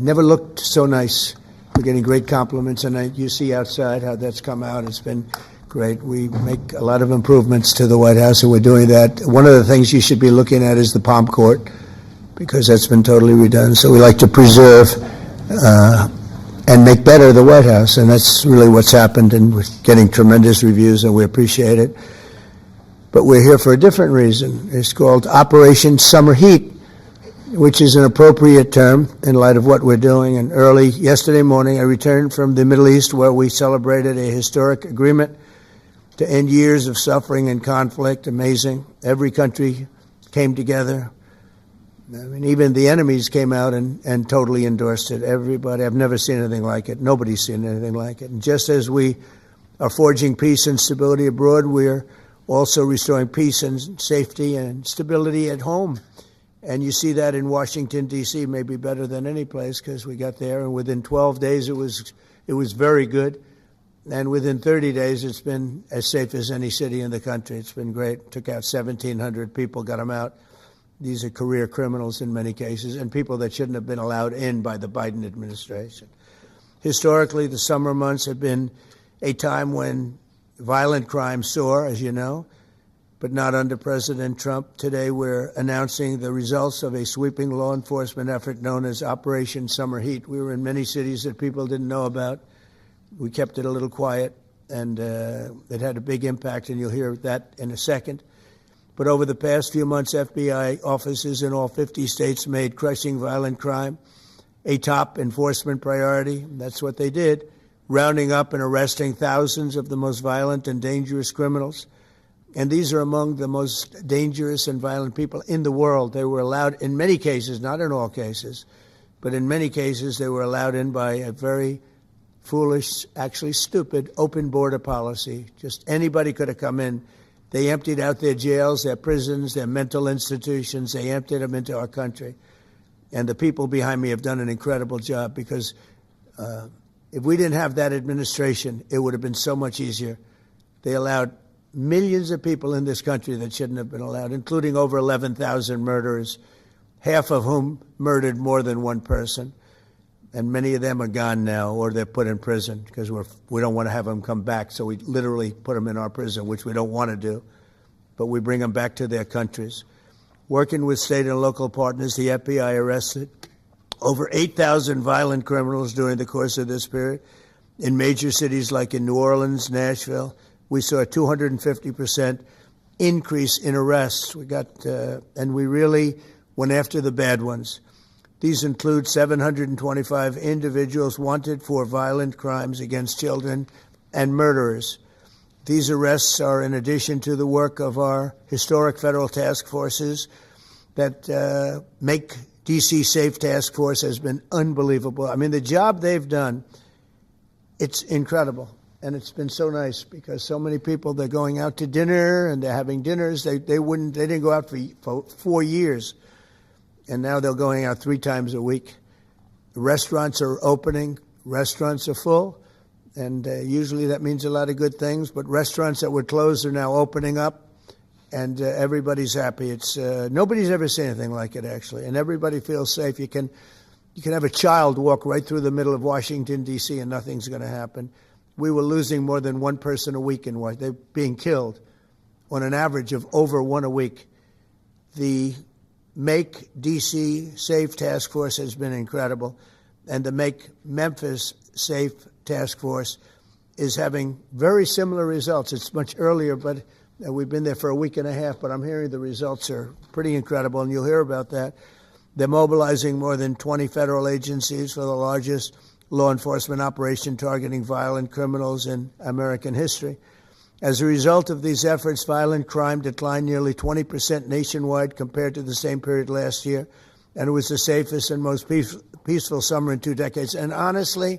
never looked so nice. We're getting great compliments, and you see outside how that's come out. It's been great. We make a lot of improvements to the White House, and we're doing that. One of the things you should be looking at is the Palm Court, because that's been totally redone. So we like to preserve and make better the White House, and that's really what's happened, and we're getting tremendous reviews, and we appreciate it. But we're here for a different reason. It's called Operation Summer Heat, which is an appropriate term in light of what we're doing. And early yesterday morning, I returned from the Middle East, where we celebrated a historic agreement to end years of suffering and conflict. Amazing. Every country came together. I mean, even the enemies came out and totally endorsed it. Everybody, I've never seen anything like it. Nobody's seen anything like it. And just as we are forging peace and stability abroad, we're also restoring peace and safety and stability at home. And you see that in Washington, D.C., maybe better than any place, because we got there, and within 12 days it was very good. And within 30 days it's been as safe as any city in the country. It's been great. Took out 1,700 people, got them out. These are career criminals in many cases, and people that shouldn't have been allowed in by the Biden administration. Historically, the summer months have been a time when violent crime soar, as you know, but not under President Trump. Today, we're announcing the results of a sweeping law enforcement effort known as Operation Summer Heat. We were in many cities that people didn't know about. We kept it a little quiet, and it had a big impact, and you'll hear that in a second. But over the past few months, FBI offices in all 50 states made crushing violent crime a top enforcement priority. That's what they did, rounding up and arresting thousands of the most violent and dangerous criminals. And these are among the most dangerous and violent people in the world. They were allowed, in many cases, not in all cases, but in many cases they were allowed in by a very foolish, actually stupid, open border policy. Just anybody could have come in. They emptied out their jails, their prisons, their mental institutions. They emptied them into our country. And the people behind me have done an incredible job, because if we didn't have that administration, it would have been so much easier. They allowed millions of people in this country that shouldn't have been allowed, including over 11,000 murderers, half of whom murdered more than one person. And many of them are gone now, or they're put in prison, because we don't want to have them come back. So we literally put them in our prison, which we don't want to do. But we bring them back to their countries. Working with state and local partners, the FBI arrested over 8,000 violent criminals during the course of this period. In major cities like in New Orleans, Nashville, we saw a 250% increase in arrests. And we really went after the bad ones. These include 725 individuals wanted for violent crimes against children and murderers. These arrests are in addition to the work of our historic federal task forces that Make D.C. Safe Task Force has been unbelievable. I mean, the job they've done, it's incredible. And it's been so nice, because so many people, they're going out to dinner and they're having dinners. They didn't go out for 4 years. And now they're going out 3 times a week. Restaurants are opening. Restaurants are full. And usually that means a lot of good things. But restaurants that were closed are now opening up. And everybody's happy. Nobody's ever seen anything like it, actually. And everybody feels safe. You can have a child walk right through the middle of Washington, D.C., and nothing's going to happen. We were losing more than one person a week in Washington. They're being killed on an average of over one a week. The Make D.C. Safe Task Force has been incredible, and the Make Memphis Safe Task Force is having very similar results. It's much earlier, but we've been there for a week and a half, but I'm hearing the results are pretty incredible, and you'll hear about that. They're mobilizing more than 20 federal agencies for the largest law enforcement operation targeting violent criminals in American history. As a result of these efforts, violent crime declined nearly 20% nationwide compared to the same period last year, and it was the safest and most peaceful summer in 2 decades. And honestly,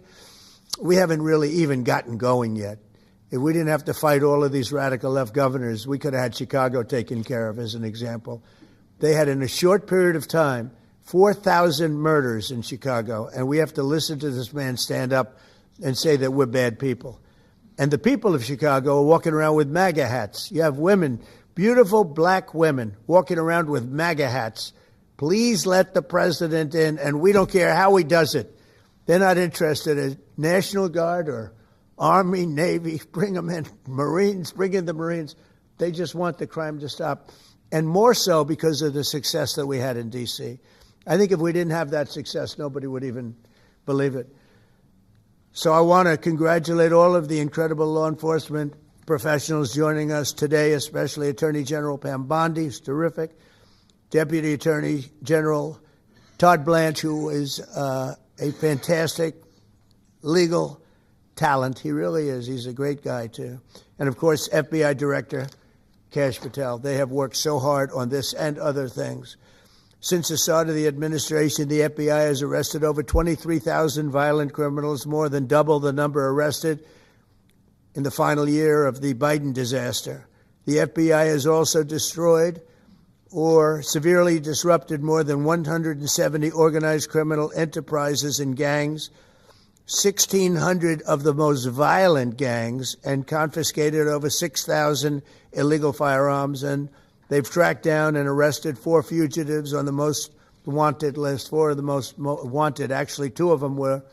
we haven't really even gotten going yet. If we didn't have to fight all of these radical left governors, we could have had Chicago taken care of, as an example. They had, in a short period of time, 4,000 murders in Chicago, and we have to listen to this man stand up and say that we're bad people. And the people of Chicago are walking around with MAGA hats. You have women, beautiful black women, walking around with MAGA hats, Please let the president in, and we don't care how he does it. They're not interested in National Guard or Army, Navy, bring them in, Marines, bring in the Marines. They just want the crime to stop, and more so because of the success that we had in D.C. I think if we didn't have that success, nobody would even believe it. So I want to congratulate all of the incredible law enforcement professionals joining us today, especially Attorney General Pam Bondi, who's terrific, Deputy Attorney General Todd Blanche, who is a fantastic legal talent. He really is. He's a great guy, too. And, of course, FBI Director Kash Patel. They have worked so hard on this and other things. Since the start of the administration, the FBI has arrested over 23,000 violent criminals, more than double the number arrested in the final year of the Biden disaster. The FBI has also destroyed or severely disrupted more than 170 organized criminal enterprises and gangs, 1,600 of the most violent gangs, and confiscated over 6,000 illegal firearms. And they've tracked down and arrested 4 fugitives on the most wanted list, 4 of the most wanted. Actually, 2 of them were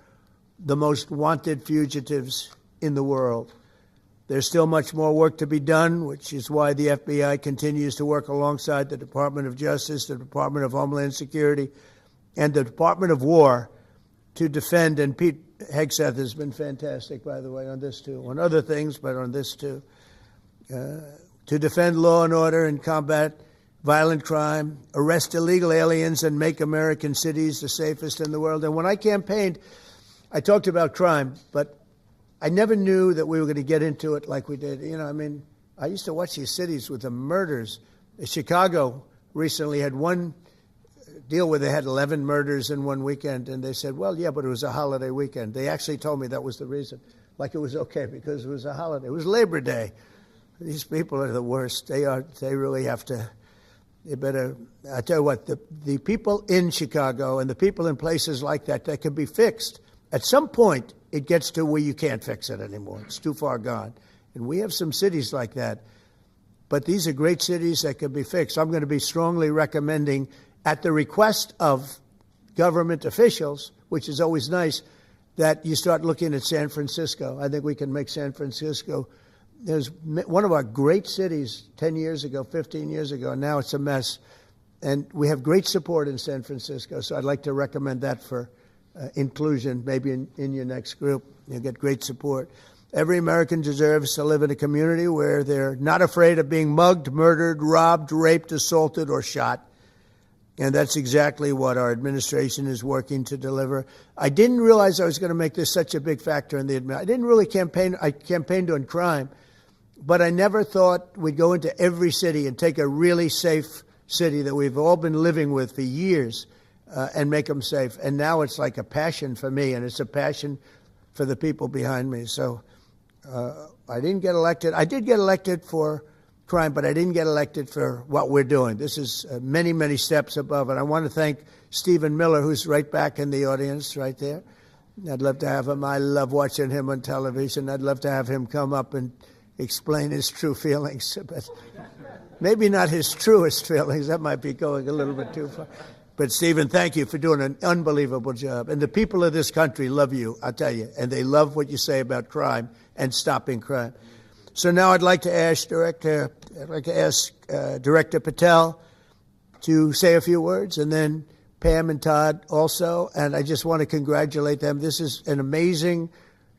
the most wanted fugitives in the world. There's still much more work to be done, which is why the FBI continues to work alongside the Department of Justice, the Department of Homeland Security, and the Department of War to defend. And Pete Hegseth has been fantastic, by the way, on this too, on other things, but on this too, to defend law and order and combat violent crime, arrest illegal aliens, and make American cities the safest in the world. And when I campaigned, I talked about crime, but I never knew that we were going to get into it like we did. You know, I mean, I used to watch these cities with the murders. Chicago recently had one deal where they had 11 murders in one weekend, and they said, well, yeah, but it was a holiday weekend. They actually told me that was the reason, like it was okay because it was a holiday. It was Labor Day. These people are the worst. They really have to, they better, I tell you what, the people in Chicago and the people in places like that can be fixed. At some point, it gets to where you can't fix it anymore. It's too far gone. And we have some cities like that. But these are great cities that can be fixed. I'm going to be strongly recommending, at the request of government officials, which is always nice, that you start looking at San Francisco. I think we can make San Francisco. There's one of our great cities 10 years ago, 15 years ago, and now it's a mess. And we have great support in San Francisco, so I'd like to recommend that for inclusion, maybe in your next group. You'll get great support. Every American deserves to live in a community where they're not afraid of being mugged, murdered, robbed, raped, assaulted, or shot. And that's exactly what our administration is working to deliver. I didn't realize I was going to make this such a big factor in the administration. I didn't really campaign. I campaigned on crime, but I never thought we'd go into every city and take a really safe city that we've all been living with for years and make them safe. And now it's like a passion for me, and it's a passion for the people behind me. So I didn't get elected. I did get elected for crime, but I didn't get elected for what we're doing. This is many, many steps above. And I want to thank Stephen Miller, who's right back in the audience right there. I'd love to have him. I love watching him on television. I'd love to have him come up and explain his true feelings. But maybe not his truest feelings. That might be going a little bit too far. But, Stephen, thank you for doing an unbelievable job. And the people of this country love you, I'll tell you. And they love what you say about crime and stopping crime. So now I'd like to ask Director Patel to say a few words, and then Pam and Todd also. And I just want to congratulate them. This is an amazing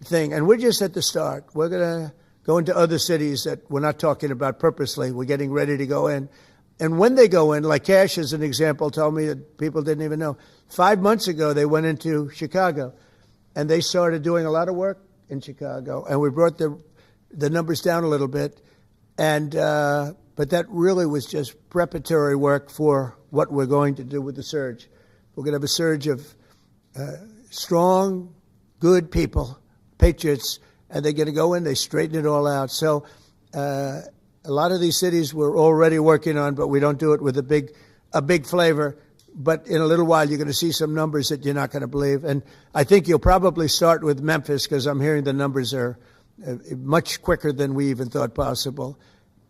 thing. And we're just at the start. We're going to go into other cities that we're not talking about purposely. We're getting ready to go in. And when they go in, like Kash as an example told me that people didn't even know. 5 months ago, they went into Chicago, and they started doing a lot of work in Chicago. And we brought the numbers down a little bit. And but that really was just preparatory work for what we're going to do with the surge. We're going to have a surge of strong, good people, patriots, and they're going to go in, they straighten it all out. So a lot of these cities we're already working on, but we don't do it with a big flavor. But in a little while, you're going to see some numbers that you're not going to believe. And I think you'll probably start with Memphis, because I'm hearing the numbers are much quicker than we even thought possible.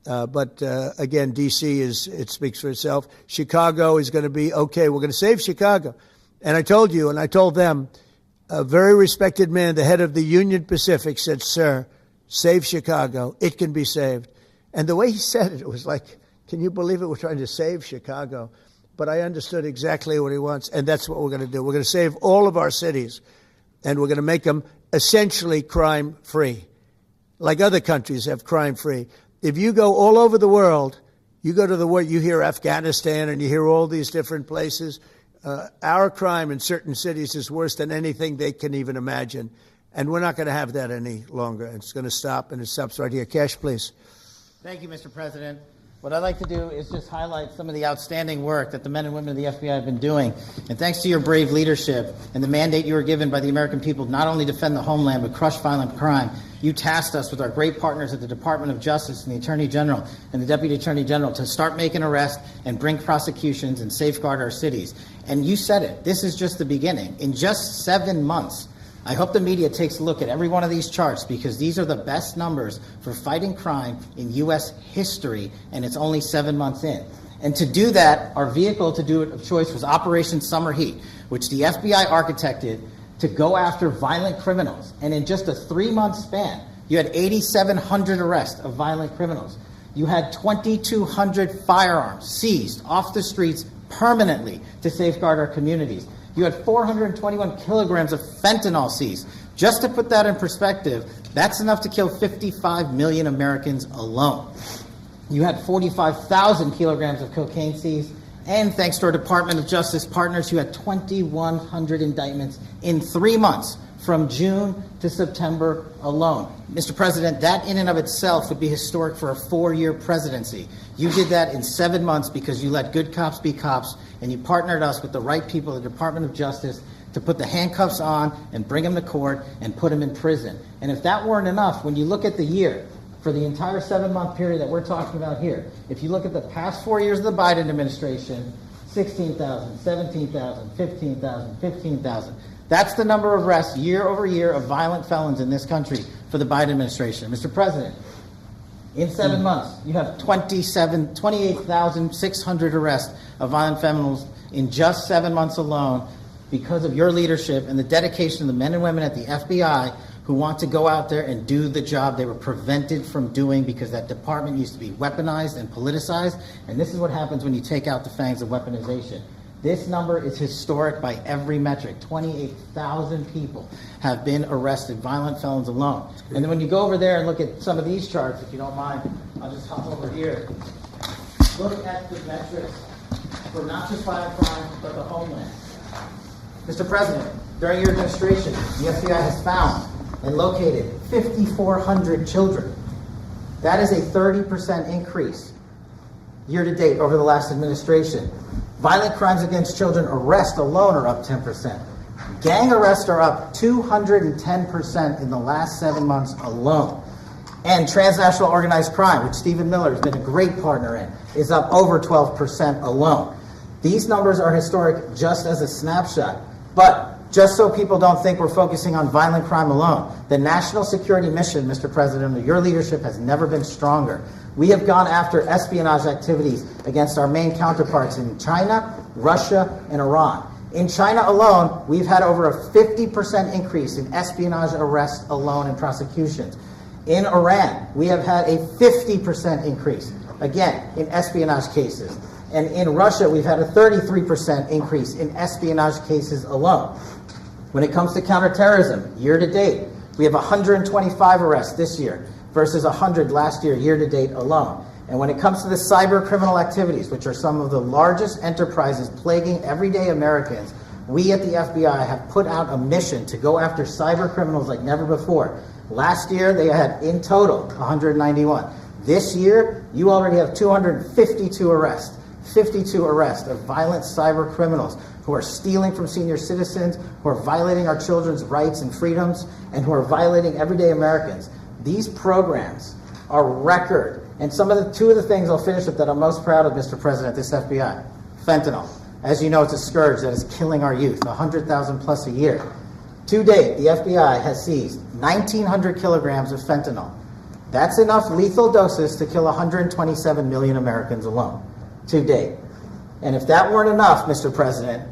But again, D.C. it speaks for itself. Chicago is going to be okay. We're going to save Chicago. And I told you, and I told them, a very respected man, the head of the Union Pacific, said, "Sir, save Chicago. It can be saved." And the way he said it, it was like, can you believe it? We're trying to save Chicago. But I understood exactly what he wants, and that's what we're going to do. We're going to save all of our cities, and we're going to make them essentially crime-free, like other countries have crime-free. If you go all over the world, you go to the world, you hear Afghanistan and you hear all these different places. Our crime in certain cities is worse than anything they can even imagine. And we're not going to have that any longer. It's going to stop, and it stops right here. Kash, please. Thank you, Mr. President. What I'd like to do is just highlight some of the outstanding work that the men and women of the FBI have been doing. And thanks to your brave leadership and the mandate you were given by the American people not only defend the homeland but crush violent crime, you tasked us with our great partners at the Department of Justice and the Attorney General and the Deputy Attorney General to start making arrests and bring prosecutions and safeguard our cities. And you said it. This is just the beginning. In just 7 months, I hope the media takes a look at every one of these charts, because these are the best numbers for fighting crime in U.S. history, and it's only 7 months in. And to do that, our vehicle to do it of choice was Operation Summer Heat, which the FBI architected to go after violent criminals. And in just a 3-month span, you had 8,700 arrests of violent criminals. You had 2,200 firearms seized off the streets permanently to safeguard our communities. You had 421 kilograms of fentanyl seized. Just to put that in perspective, that's enough to kill 55 million Americans alone. You had 45,000 kilograms of cocaine seized. And thanks to our Department of Justice partners, you had 2,100 indictments in 3 months, from June to September alone. Mr. President, that in and of itself would be historic for a 4-year presidency. You did that in 7 months because you let good cops be cops, and you partnered us with the right people at the Department of Justice to put the handcuffs on and bring them to court and put them in prison. And if that weren't enough, when you look at the year, for the entire 7-month period that we're talking about here, if you look at the past 4 years of the Biden administration, 16,000, 17,000, 15,000, 15,000. That's the number of arrests year over year of violent felons in this country for the Biden administration. Mr. President, in 7 months, you have 28,600 arrests of violent felons in just 7 months alone, because of your leadership and the dedication of the men and women at the FBI who want to go out there and do the job they were prevented from doing because that department used to be weaponized and politicized. And this is what happens when you take out the fangs of weaponization. This number is historic by every metric. 28,000 people have been arrested, violent felons alone. And then when you go over there and look at some of these charts, if you don't mind, I'll just hop over here. Look at the metrics for not just violent crime, but the homeland. Mr. President, during your administration, the FBI has found and located 5,400 children. That is a 30% increase year to date over the last administration. Violent crimes against children arrests alone are up 10%. Gang arrests are up 210% in the last 7 months alone. And transnational organized crime, which Stephen Miller has been a great partner in, is up over 12% alone. These numbers are historic just as a snapshot. But just so people don't think we're focusing on violent crime alone, the national security mission, Mr. President, under your leadership has never been stronger. We have gone after espionage activities against our main counterparts in China, Russia, and Iran. In China alone, we've had over a 50% increase in espionage arrests alone and prosecutions. In Iran, we have had a 50% increase, again, in espionage cases. And in Russia, we've had a 33% increase in espionage cases alone. When it comes to counterterrorism, year to date, we have 125 arrests this year versus 100 last year, year to date alone. And when it comes to the cyber criminal activities, which are some of the largest enterprises plaguing everyday Americans, we at the FBI have put out a mission to go after cyber criminals like never before. Last year, they had in total 191. This year, you already have 252 arrests. 52 arrests of violent cyber criminals who are stealing from senior citizens, who are violating our children's rights and freedoms, and who are violating everyday Americans. These programs are record. And two of the things I'll finish with that I'm most proud of, Mr. President, this FBI. Fentanyl. As you know, it's a scourge that is killing our youth, 100,000 plus a year. To date, the FBI has seized 1,900 kilograms of fentanyl, That's enough lethal doses to kill 127 million Americans alone to date. And if that weren't enough, Mr. President,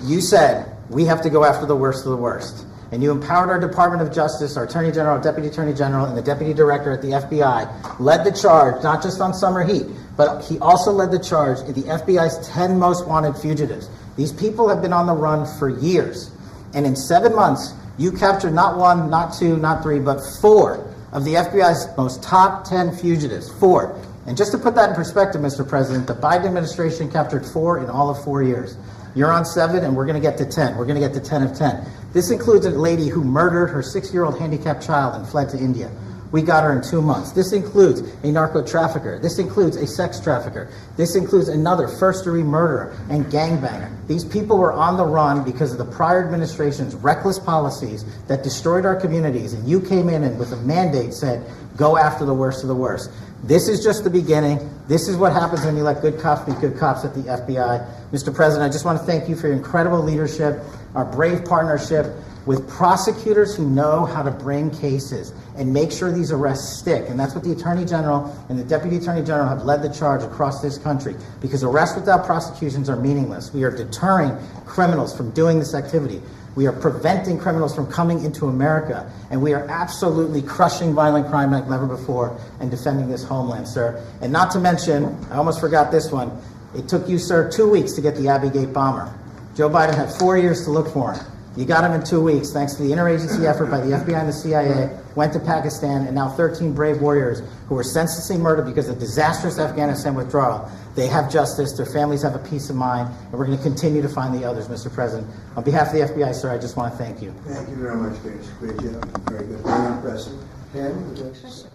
you said we have to go after the worst of the worst. And you empowered our Department of Justice, our Attorney General, Deputy Attorney General, and the Deputy Director at the FBI led the charge, not just on summer heat, but he also led the charge in the FBI's 10 most wanted fugitives. These people have been on the run for years. And in 7 months, you captured not one, not two, not three, but 4 of the FBI's most top 10 fugitives. 4. And just to put that in perspective, Mr. President, the Biden administration captured 4 in all of 4 years. You're on 7, and we're going to get to 10. We're going to get to 10 of 10. This includes a lady who murdered her 6-year-old handicapped child and fled to India. We got her in 2 months. This includes a narco trafficker. This includes a sex trafficker. This includes another first-degree murderer and gangbanger. These people were on the run because of the prior administration's reckless policies that destroyed our communities, and you came in and with a mandate said, go after the worst of the worst. This is just the beginning. This is what happens when you let good cops be good cops at the FBI. Mr. President, I just want to thank you for your incredible leadership, our brave partnership with prosecutors who know how to bring cases and make sure these arrests stick. And that's what the Attorney General and the Deputy Attorney General have led the charge across this country, because arrests without prosecutions are meaneatless. We are deterring criminals from doing this activity. We are preventing criminals from coming into America, and we are absolutely crushing violent crime like never before and defending this homeland, sir. And not to mention, I almost forgot this one, it took you, sir, 2 weeks to get the Abbey Gate bomber. Joe Biden had 4 years to look for him. You got him in 2 weeks, thanks to the interagency effort by the FBI and the CIA, went to Pakistan, and now 13 brave warriors who were senselessly murdered because of disastrous Afghanistan withdrawal. They have justice, their families have a peace of mind, and we're going to continue to find the others, Mr. President. On behalf of the FBI, sir, I just want to thank you. Thank you very much, Kash. Great job. Very good. Very impressive. Pam, would you like to say?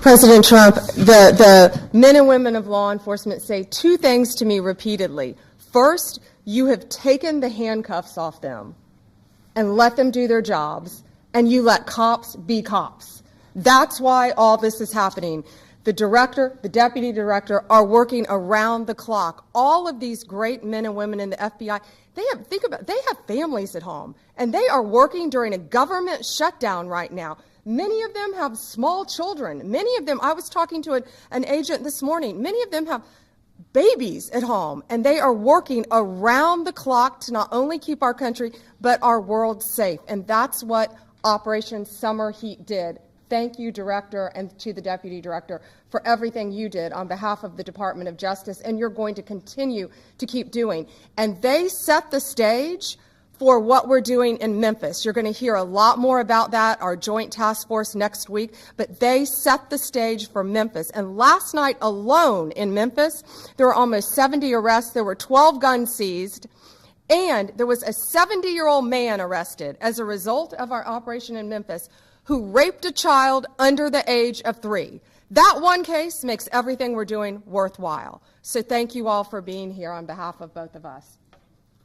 President Trump, the men and women of law enforcement say 2 things to me repeatedly. First, you have taken the handcuffs off them and let them do their jobs, and you let cops be cops. That's why all this is happening. The director, the deputy director are working around the clock. All of these great men and women in the FBI, they have families at home, and they are working during a government shutdown right now. Many of them have small children. Many of them, I was talking to an agent this morning, many of them have babies at home, and they are working around the clock to not only keep our country, but our world safe. And that's what Operation Summer Heat did. Thank you, Director, and to the Deputy Director for everything you did on behalf of the Department of Justice, and you're going to continue to keep doing. And they set the stage for what we're doing in Memphis. You're going to hear a lot more about that, our joint task force next week, but they set the stage for Memphis. And last night alone in Memphis, there were almost 70 arrests, there were 12 guns seized, and there was a 70-year-old man arrested as a result of our operation in Memphis who raped a child under the age of 3. That one case makes everything we're doing worthwhile. So thank you all for being here on behalf of both of us.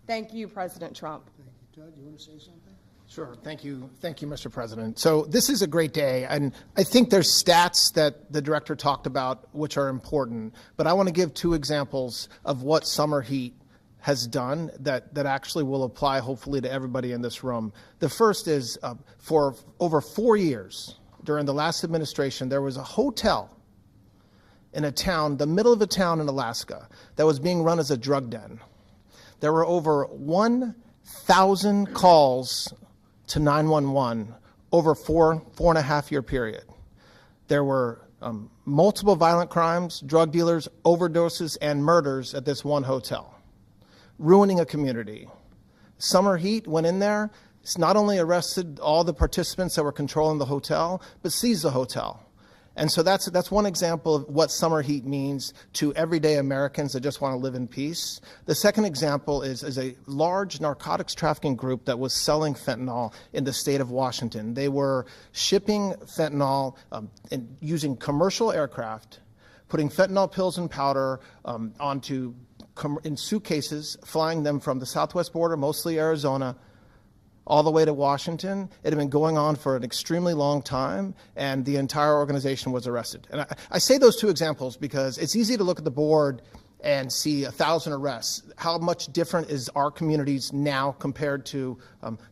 Thank you, President Trump. Thank you. Todd, you want to say something? Sure. Thank you, Mr. President. So this is a great day, and I think there's stats that the director talked about which are important, but I want to give 2 examples of what summer heat has done that actually will apply hopefully to everybody in this room. The first is for over 4 years during the last administration, there was a hotel in a town, the middle of a town in Alaska, that was being run as a drug den. There were over 1,000 calls to 911 over 4.5 year period. There were multiple violent crimes, drug dealers, overdoses, and murders at this one hotel, ruining a community. Summer Heat went in there. It's not only arrested all the participants that were controlling the hotel, but seized the hotel. And so that's one example of what summer heat means to everyday Americans that just want to live in peace. The second example is a large narcotics trafficking group that was selling fentanyl in the state of Washington. They were shipping fentanyl and using commercial aircraft, putting fentanyl pills and powder in suitcases, flying them from the southwest border, mostly Arizona, all the way to Washington. It had been going on for an extremely long time, and the entire organization was arrested. And I say those 2 examples because it's easy to look at the board and see 1,000 arrests. How much different is our communities now compared to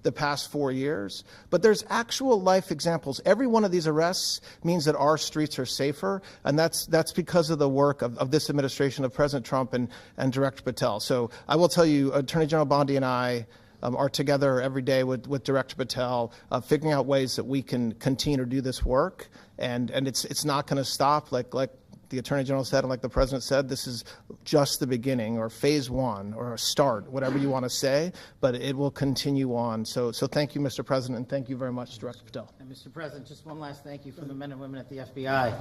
the past 4 years? But there's actual life examples. Every one of these arrests means that our streets are safer, and that's because of the work of this administration, of President Trump and Director Patel. So I will tell you, Attorney General Bondi and I are together every day with Director Patel, figuring out ways that we can continue to do this work, and it's not going to stop. Like the Attorney General said, and like the President said, this is just the beginning, or phase one, or a start, whatever you want to say, but it will continue on. So thank you, Mr. President, and thank you very much, Director Patel. And Mr. President, just one last thank you from the men and women at the FBI.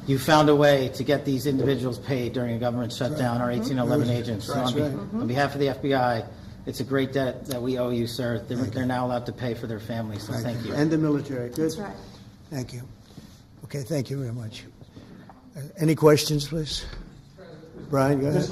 You found a way to get these individuals paid during a government shutdown, our 1811 agents. So on behalf of the FBI, it's a great debt that we owe you, sir. They're now allowed to pay for their families, so thank you. And the military. Good. That's right. Thank you. Okay, thank you very much. Any questions, please? Brian, go ahead.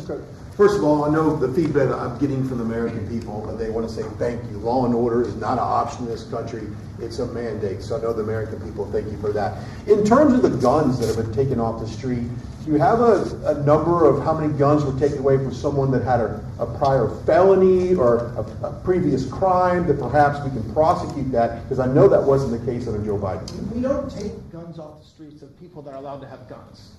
First of all, I know the feedback I'm getting from the American people, and they want to say thank you. Law and order is not an option in this country. It's a mandate. So I know the American people thank you for that. In terms of the guns that have been taken off the street, do you have a number of how many guns were taken away from someone that had a prior felony or a previous crime, that perhaps we can prosecute that? Because I know that wasn't the case under Joe Biden. We don't take guns off the streets of people that are allowed to have guns.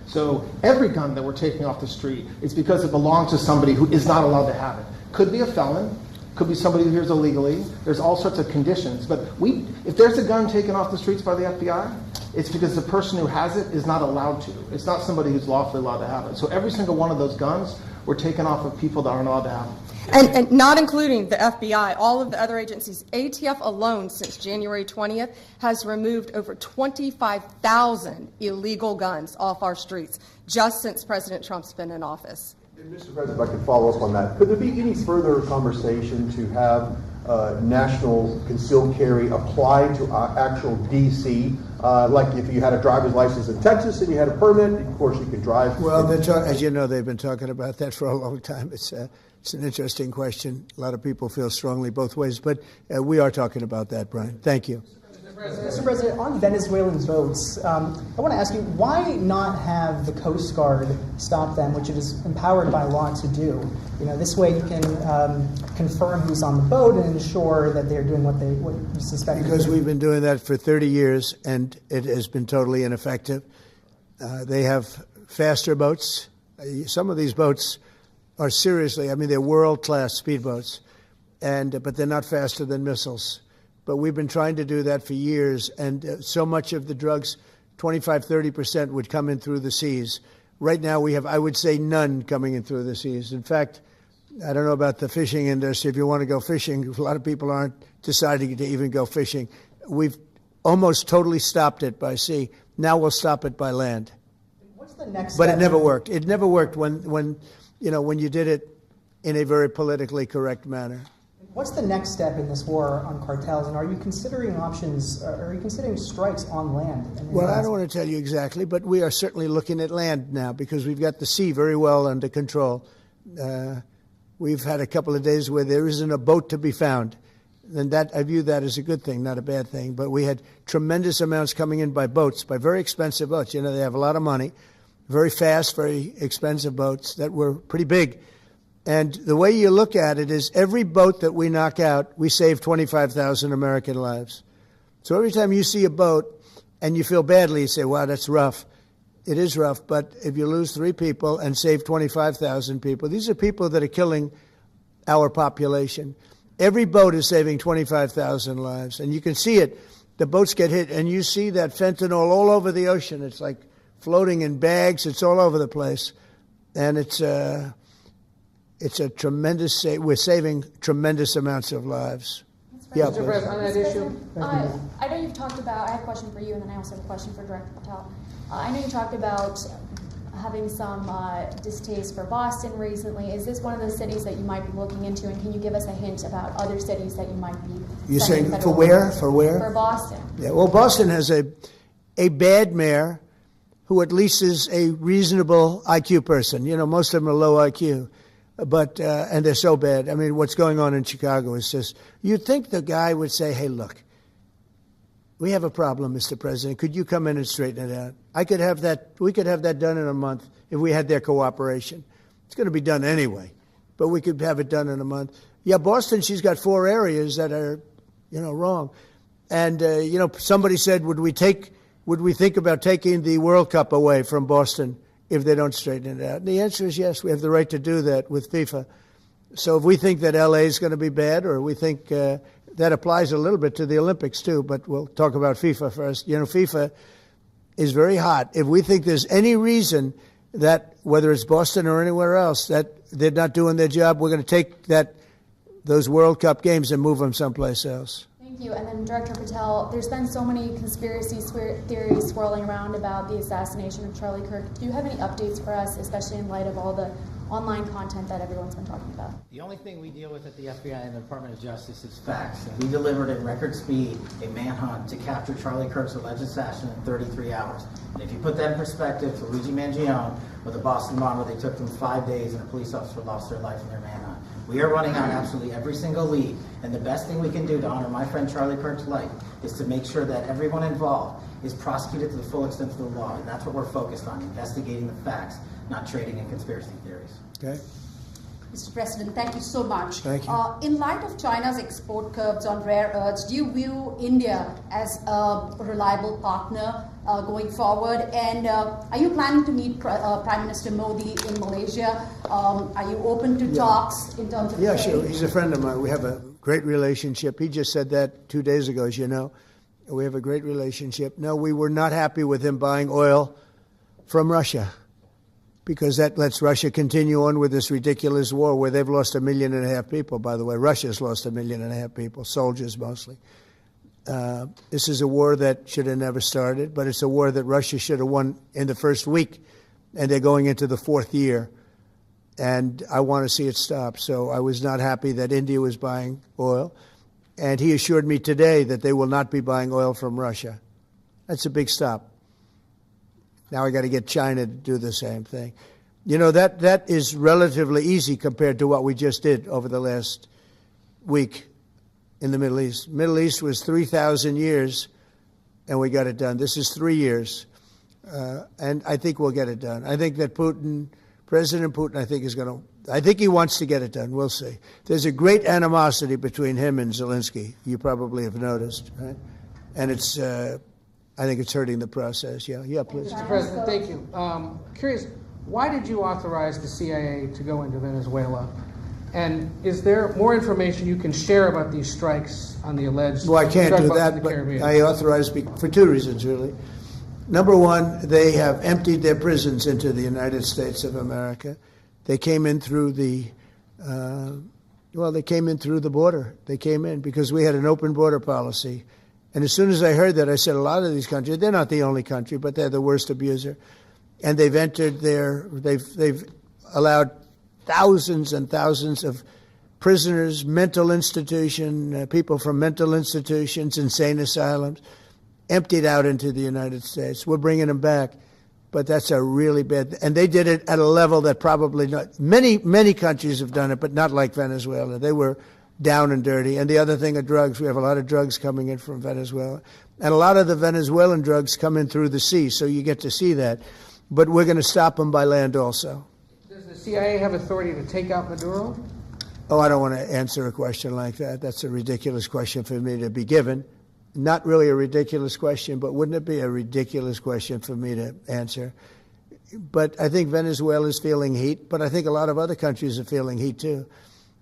So every gun that we're taking off the street is because it belongs to somebody who is not allowed to have it. Could be a felon, could be somebody who hears illegally. There's all sorts of conditions. But if there's a gun taken off the streets by the FBI, it's because the person who has it is not allowed to. It's not somebody who's lawfully allowed to have it. So every single one of those guns were taken off of people that aren't allowed to have it. And not including the FBI, all of the other agencies. ATF alone, since January 20th, has removed over 25,000 illegal guns off our streets, just since President Trump's been in office. And Mr. President, if I could follow up on that, could there be any further conversation to have national concealed carry applied to actual D.C.? Like if you had a driver's license in Texas and you had a permit, of course you could drive. Well, as you know, they've been talking about that for a long time. It's an interesting question. A lot of people feel strongly both ways, but we are talking about that, Brian. Thank you. Mr. President, on Venezuelan boats, I want to ask you, why not have the Coast Guard stop them, which it is empowered by law to do? This way you can confirm who's on the boat and ensure that they're doing what you suspect. Because we've been doing that for 30 years, and it has been totally ineffective. They have faster boats. Some of these boats are seriously, they're world-class speedboats, but they're not faster than missiles. But we've been trying to do that for years, and so much of the drugs, 25-30%, would come in through the seas. Right now we have, I would say, none coming in through the seas. In fact, I don't know about the fishing industry. If you want to go fishing, a lot of people aren't deciding to even go fishing. We've almost totally stopped it by sea. Now we'll stop it by land. What's the next But step? it never worked. It never worked when you did it in a very politically correct manner. What's the next step in this war on cartels, and are you considering options, are you considering strikes on land? Well, I don't want to tell you exactly, but we are certainly looking at land now because we've got the sea very well under control. We've had a couple of days where there isn't a boat to be found, and that I view that as a good thing, not a bad thing. But we had tremendous amounts coming in by boats, by very expensive boats. They have a lot of money, very fast, very expensive boats that were pretty big. And the way you look at it is every boat that we knock out, we save 25,000 American lives. So every time you see a boat and you feel badly, you say, wow, that's rough. It is rough, but if you lose 3 people and save 25,000 people, these are people that are killing our population. Every boat is saving 25,000 lives, and you can see it. The boats get hit, and you see that fentanyl all over the ocean. It's like floating in bags. It's all over the place, and it's a tremendous. We're saving tremendous amounts of lives. Yeah, Mr. President, on that issue. I know you've talked about, I have a question for you, and then I also have a question for Director Patel. I know you talked about having some distaste for Boston recently. Is this one of those cities that you might be looking into, and can you give us a hint about other cities that you might be? You're saying for where? For where? For Boston. Yeah, well, Boston has a bad mayor who at least is a reasonable IQ person. Most of them are low IQ. But and they're so bad. What's going on in Chicago is just, you'd think the guy would say, hey, look, we have a problem, Mr. President. Could you come in and straighten it out? We could have that done in a month if we had their cooperation. It's going to be done anyway, but we could have it done in a month. Yeah, Boston, she's got 4 areas that are, wrong. And, somebody said, would we think about taking the World Cup away from Boston if they don't straighten it out? And the answer is yes, we have the right to do that with FIFA. So if we think that LA is going to be bad, or we think that applies a little bit to the Olympics too, but we'll talk about FIFA first. FIFA is very hot. If we think there's any reason that, whether it's Boston or anywhere else, that they're not doing their job, we're going to take those World Cup games and move them someplace else. Thank you. And then Director Patel, there's been so many conspiracy theories swirling around about the assassination of Charlie Kirk. Do you have any updates for us, especially in light of all the online content that everyone's been talking about? The only thing we deal with at the FBI and the Department of Justice is facts. And we delivered at record speed a manhunt to capture Charlie Kirk's alleged assassin in 33 hours. And if you put that in perspective, Luigi Mangione with the Boston bomber, they took them 5 days and a police officer lost their life in their manhunt. We are running on absolutely every single lead. And the best thing we can do to honor my friend Charlie Kirk's life is to make sure that everyone involved is prosecuted to the full extent of the law. And that's what we're focused on, investigating the facts, not trading in conspiracy theories. Okay. Mr. President, thank you so much. Thank you. In light of China's export curbs on rare earths, do you view India as a reliable partner going forward? And are you planning to meet Prime Minister Modi in Malaysia? Are you open to talks in terms of trade? Sure. He's a friend of mine. We have a great relationship. He just said that 2 days ago, as you know. We have a great relationship. No, we were not happy with him buying oil from Russia, because that lets Russia continue on with this ridiculous war where they've lost 1.5 million people, by the way. Russia's lost 1.5 million people, soldiers mostly. This is a war that should have never started, but it's a war that Russia should have won in the first week, and they're going into the 4th year. And I want to see it stop. So I was not happy that India was buying oil. And he assured me today that they will not be buying oil from Russia. That's a big stop. Now I got to get China to do the same thing. That is relatively easy compared to what we just did over the last week in the Middle East. Middle East was 3,000 years, and we got it done. This is 3 years, and I think we'll get it done. I think that President Putin, I think he wants to get it done. We'll see. There's a great animosity between him and Zelensky. You probably have noticed, right? And I think it's hurting the process. Yeah, please. Mr. President, thank you. Curious, why did you authorize the CIA to go into Venezuela? And is there more information you can share about these strikes on the alleged Well, I can't drug do busts in that, the but Caribbean? I authorized for 2 reasons, really. Number one, they have emptied their prisons into the United States of America. They came in through the border. They came in because we had an open border policy. And as soon as I heard that, I said, a lot of these countries, they're not the only country, but they're the worst abuser. And they've allowed thousands and thousands of prisoners, mental institution, people from mental institutions, insane asylums, emptied out into the United States. We're bringing them back. But that's a really bad, and they did it at a level that probably not, many countries have done it, but not like Venezuela. They were down and dirty. And the other thing are drugs. We have a lot of drugs coming in from Venezuela. And a lot of the Venezuelan drugs come in through the sea, so you get to see that. But we're going to stop them by land also. Does the CIA have authority to take out Maduro? Oh, I don't want to answer a question like that. That's a ridiculous question for me to be given. Not really a ridiculous question, but wouldn't it be a ridiculous question for me to answer? But I think Venezuela is feeling heat, but I think a lot of other countries are feeling heat too.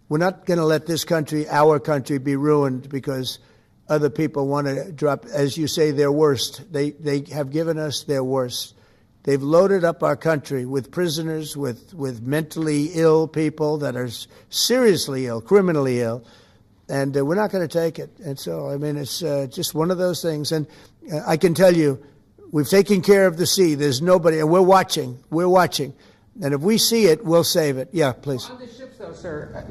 We're not going to let this country, our country, be ruined because other people want to drop, as you say, their worst. They have given us their worst. They've loaded up our country with prisoners, with mentally ill people that are seriously ill, criminally ill. And we're not going to take it. And so, I mean, it's just one of those things. And I can tell you, we've taken care of the sea. There's nobody, and we're watching. We're watching. And if we see it, we'll save it. Yeah, please. On the ships, though, sir,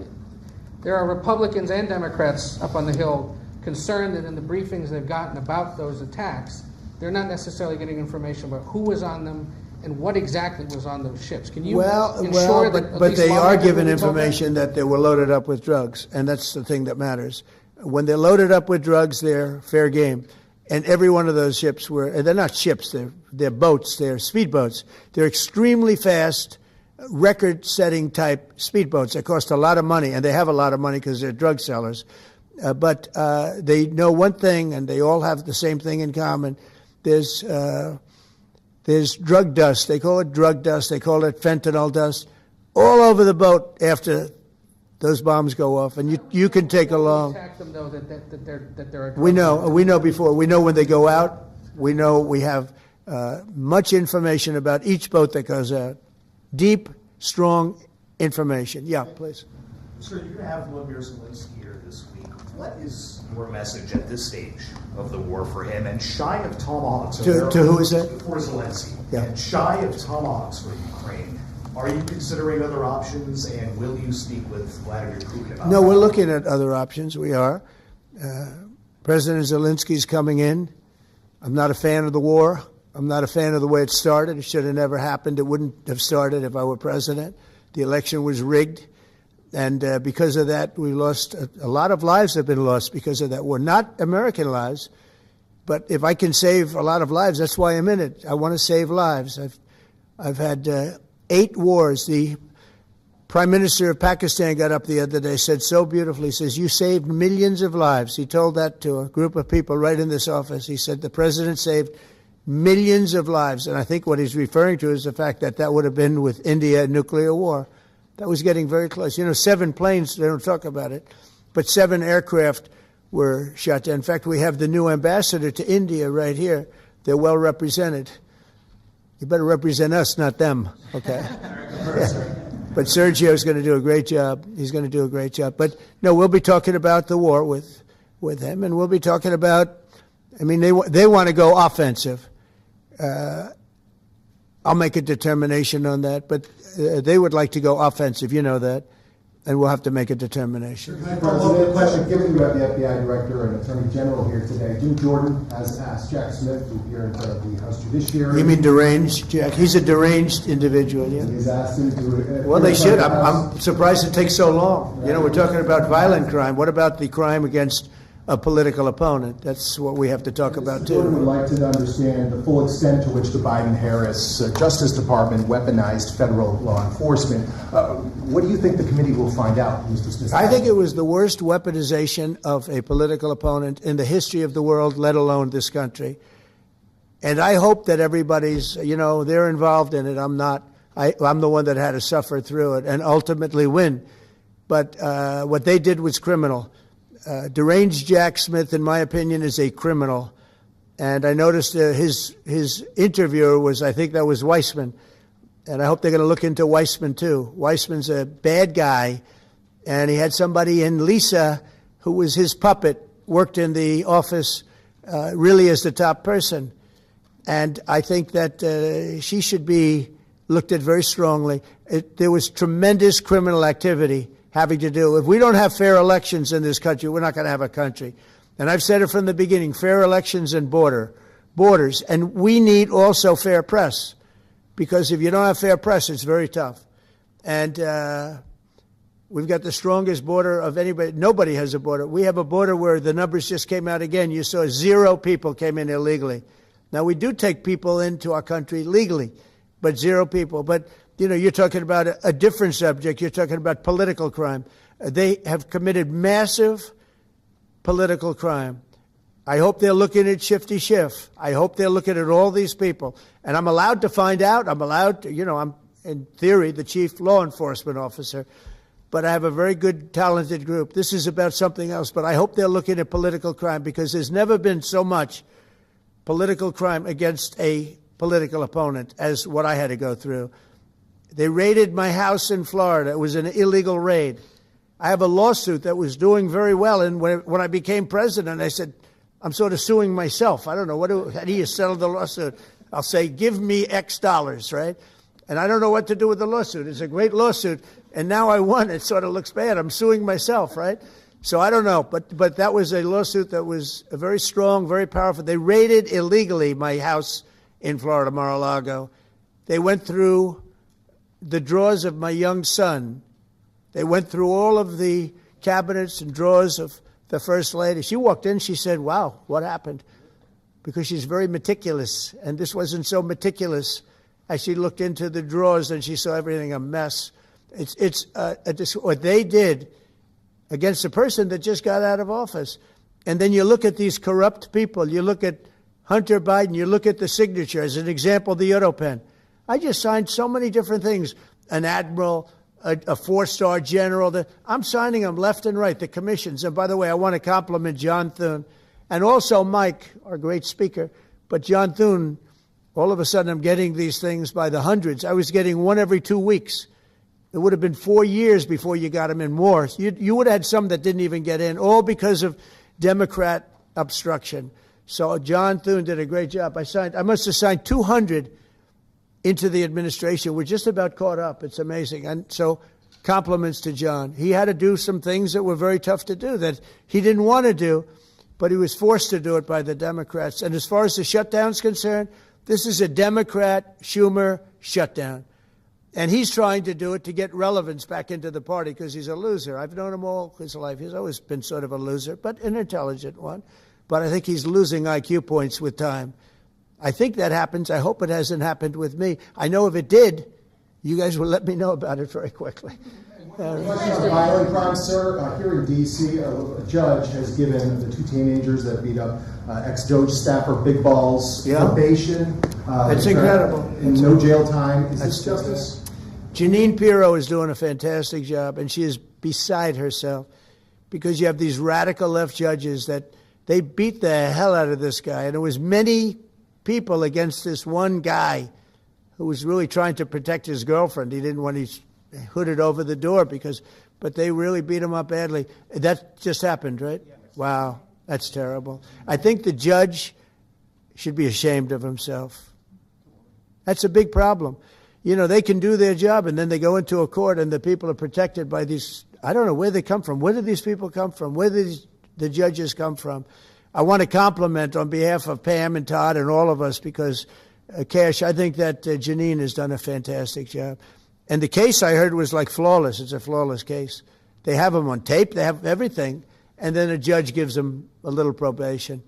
there are Republicans and Democrats up on the Hill concerned that in the briefings they've gotten about those attacks, they're not necessarily getting information about who was on them and what exactly was on those ships. Can you ensure that but they are given information that they were loaded up with drugs, and that's the thing that matters. When they're loaded up with drugs, they're fair game. And every one of those ships they're not ships, they're boats, they're speedboats. They're extremely fast. record-setting type speedboats that cost a lot of money, and they have a lot of money because they're drug sellers. But they know one thing, and they all have the same thing in common. There's drug dust. They call it drug dust. They call it fentanyl dust all over the boat after those bombs go off. And you can take along. Attack them though that they're a We know before. We know when they go out. We know we have much information about each boat that goes out. Deep, strong information. Yeah, please. Sir, you're going to have Vladimir Zelensky here this week. What is your message at this stage of the war for him? And shy of tomahawks... To who is that? For Zelensky. Yeah. And shy of tomahawks for Ukraine. Are you considering other options, and will you speak with Vladimir Putin about No, that? we're looking at other options. We are. President Zelensky's coming in. I'm not a fan of the war. I'm not a fan of the way it started. It should have never happened. It wouldn't have started if I were president. The election was rigged. And because of that, we lost a lot of lives have been lost because of that war. Not American lives, but if I can save a lot of lives, that's why I'm in it. I want to save lives. I've had 8 wars. The Prime Minister of Pakistan got up the other day, said so beautifully, says, you saved millions of lives. He told that to a group of people right in this office. He said the president saved millions of lives. And I think what he's referring to is the fact that that would have been with India a nuclear war. That was getting very close. 7 planes, they don't talk about it, but 7 aircraft were shot down. In fact, we have the new ambassador to India right here. They're well represented. You better represent us, not them, okay? Yeah. But Sergio's going to do a great job. He's going to do a great job. But, no, we'll be talking about the war with him, and we'll be talking about, they want to go offensive. I'll make a determination on that, but they would like to go offensive, you know that, and we'll have to make a determination. President, given you have the FBI Director and Attorney General here today, Jim Jordan has asked Jack Smith, who here in the House Judiciary. You mean deranged, Jack? He's a deranged individual, yeah? He's asked him to... Well, they should. I'm surprised it takes so long. We're talking about violent crime. What about the crime against a political opponent? That's what we have to talk about, too. Jordan would like to understand the full extent to which the Biden-Harris Justice Department weaponized federal law enforcement. What do you think the committee will find out, Mr. Smith? I think it was the worst weaponization of a political opponent in the history of the world, let alone this country. And I hope that everybody's, they're involved in it. I'm not. I'm the one that had to suffer through it and ultimately win. But what they did was criminal. Deranged Jack Smith, in my opinion, is a criminal. And I noticed his interviewer was, I think that was Weissman. And I hope they're going to look into Weissman, too. Weissman's a bad guy. And he had somebody in Lisa, who was his puppet, worked in the office really as the top person. And I think that she should be looked at very strongly. There was tremendous criminal activity having to do. If we don't have fair elections in this country, we're not going to have a country. And I've said it from the beginning, fair elections and borders. And we need also fair press, because if you don't have fair press, it's very tough. And we've got the strongest border of anybody. Nobody has a border. We have a border where the numbers just came out again. You saw 0 people came in illegally. Now, we do take people into our country legally, but 0 people. But you're talking about a different subject. You're talking about political crime. They have committed massive political crime. I hope they're looking at Shifty Schiff. I hope they're looking at all these people. And I'm allowed to find out. I'm allowed to, I'm, in theory, the chief law enforcement officer. But I have a very good, talented group. This is about something else. But I hope they're looking at political crime, because there's never been so much political crime against a political opponent as what I had to go through. They raided my house in Florida. It was an illegal raid. I have a lawsuit that was doing very well. And when I became president, I said, I'm sort of suing myself. I don't know. How do you settle the lawsuit? I'll say, give me X dollars, right? And I don't know what to do with the lawsuit. It's a great lawsuit. And now I won. It sort of looks bad. I'm suing myself, right? So I don't know. But that was a lawsuit that was very strong, very powerful. They raided illegally my house in Florida, Mar-a-Lago. They went through the drawers of my young son. They went through all of the cabinets and drawers of the First Lady. She walked in, she said, wow, what happened? Because she's very meticulous, and this wasn't so meticulous. as she looked into the drawers and she saw everything a mess. What they did against a person that just got out of office. And then you look at these corrupt people. You look at Hunter Biden. You look at the signature. As an example, the Europen. I just signed so many different things. An admiral, a four-star general. I'm signing them left and right, the commissions. And by the way, I want to compliment John Thune and also Mike, our great speaker. But John Thune, all of a sudden I'm getting these things by the hundreds. I was getting one every 2 weeks. It would have been 4 years before you got them in more. You would have had some that didn't even get in, all because of Democrat obstruction. So John Thune did a great job. I must have signed 200 into the administration. We're just about caught up. It's amazing. And so compliments to John. He had to do some things that were very tough to do that he didn't want to do, but he was forced to do it by the Democrats. And as far as the shutdown's concerned, this is a Democrat Schumer shutdown. And he's trying to do it to get relevance back into the party because he's a loser. I've known him all his life. He's always been sort of a loser, but an intelligent one. But I think he's losing IQ points with time. I think that happens. I hope it hasn't happened with me. I know if it did, you guys will let me know about it very quickly. Question on violent crime, sir. Here in D.C., a judge has given the two teenagers that beat up ex-Doge staffer Big Balls probation. It's incredible. And no jail time. Is this justice? Jeanine Pirro is doing a fantastic job, and she is beside herself because you have these radical left judges that they beat the hell out of this guy. And there was many people against this one guy who was really trying to protect his girlfriend. He didn't want to hooded over the door but they really beat him up badly. That just happened, right? Yeah, wow, that's terrible. I think the judge should be ashamed of himself. That's a big problem. You know, they can do their job and then they go into a court and the people are protected by these, I don't know where they come from. Where do these people come from? Where do the judges come from? I want to compliment on behalf of Pam and Todd and all of us because, Kash, I think that Jeanine has done a fantastic job. And the case I heard was like flawless. It's a flawless case. They have them on tape. They have everything. And then a judge gives them a little probation.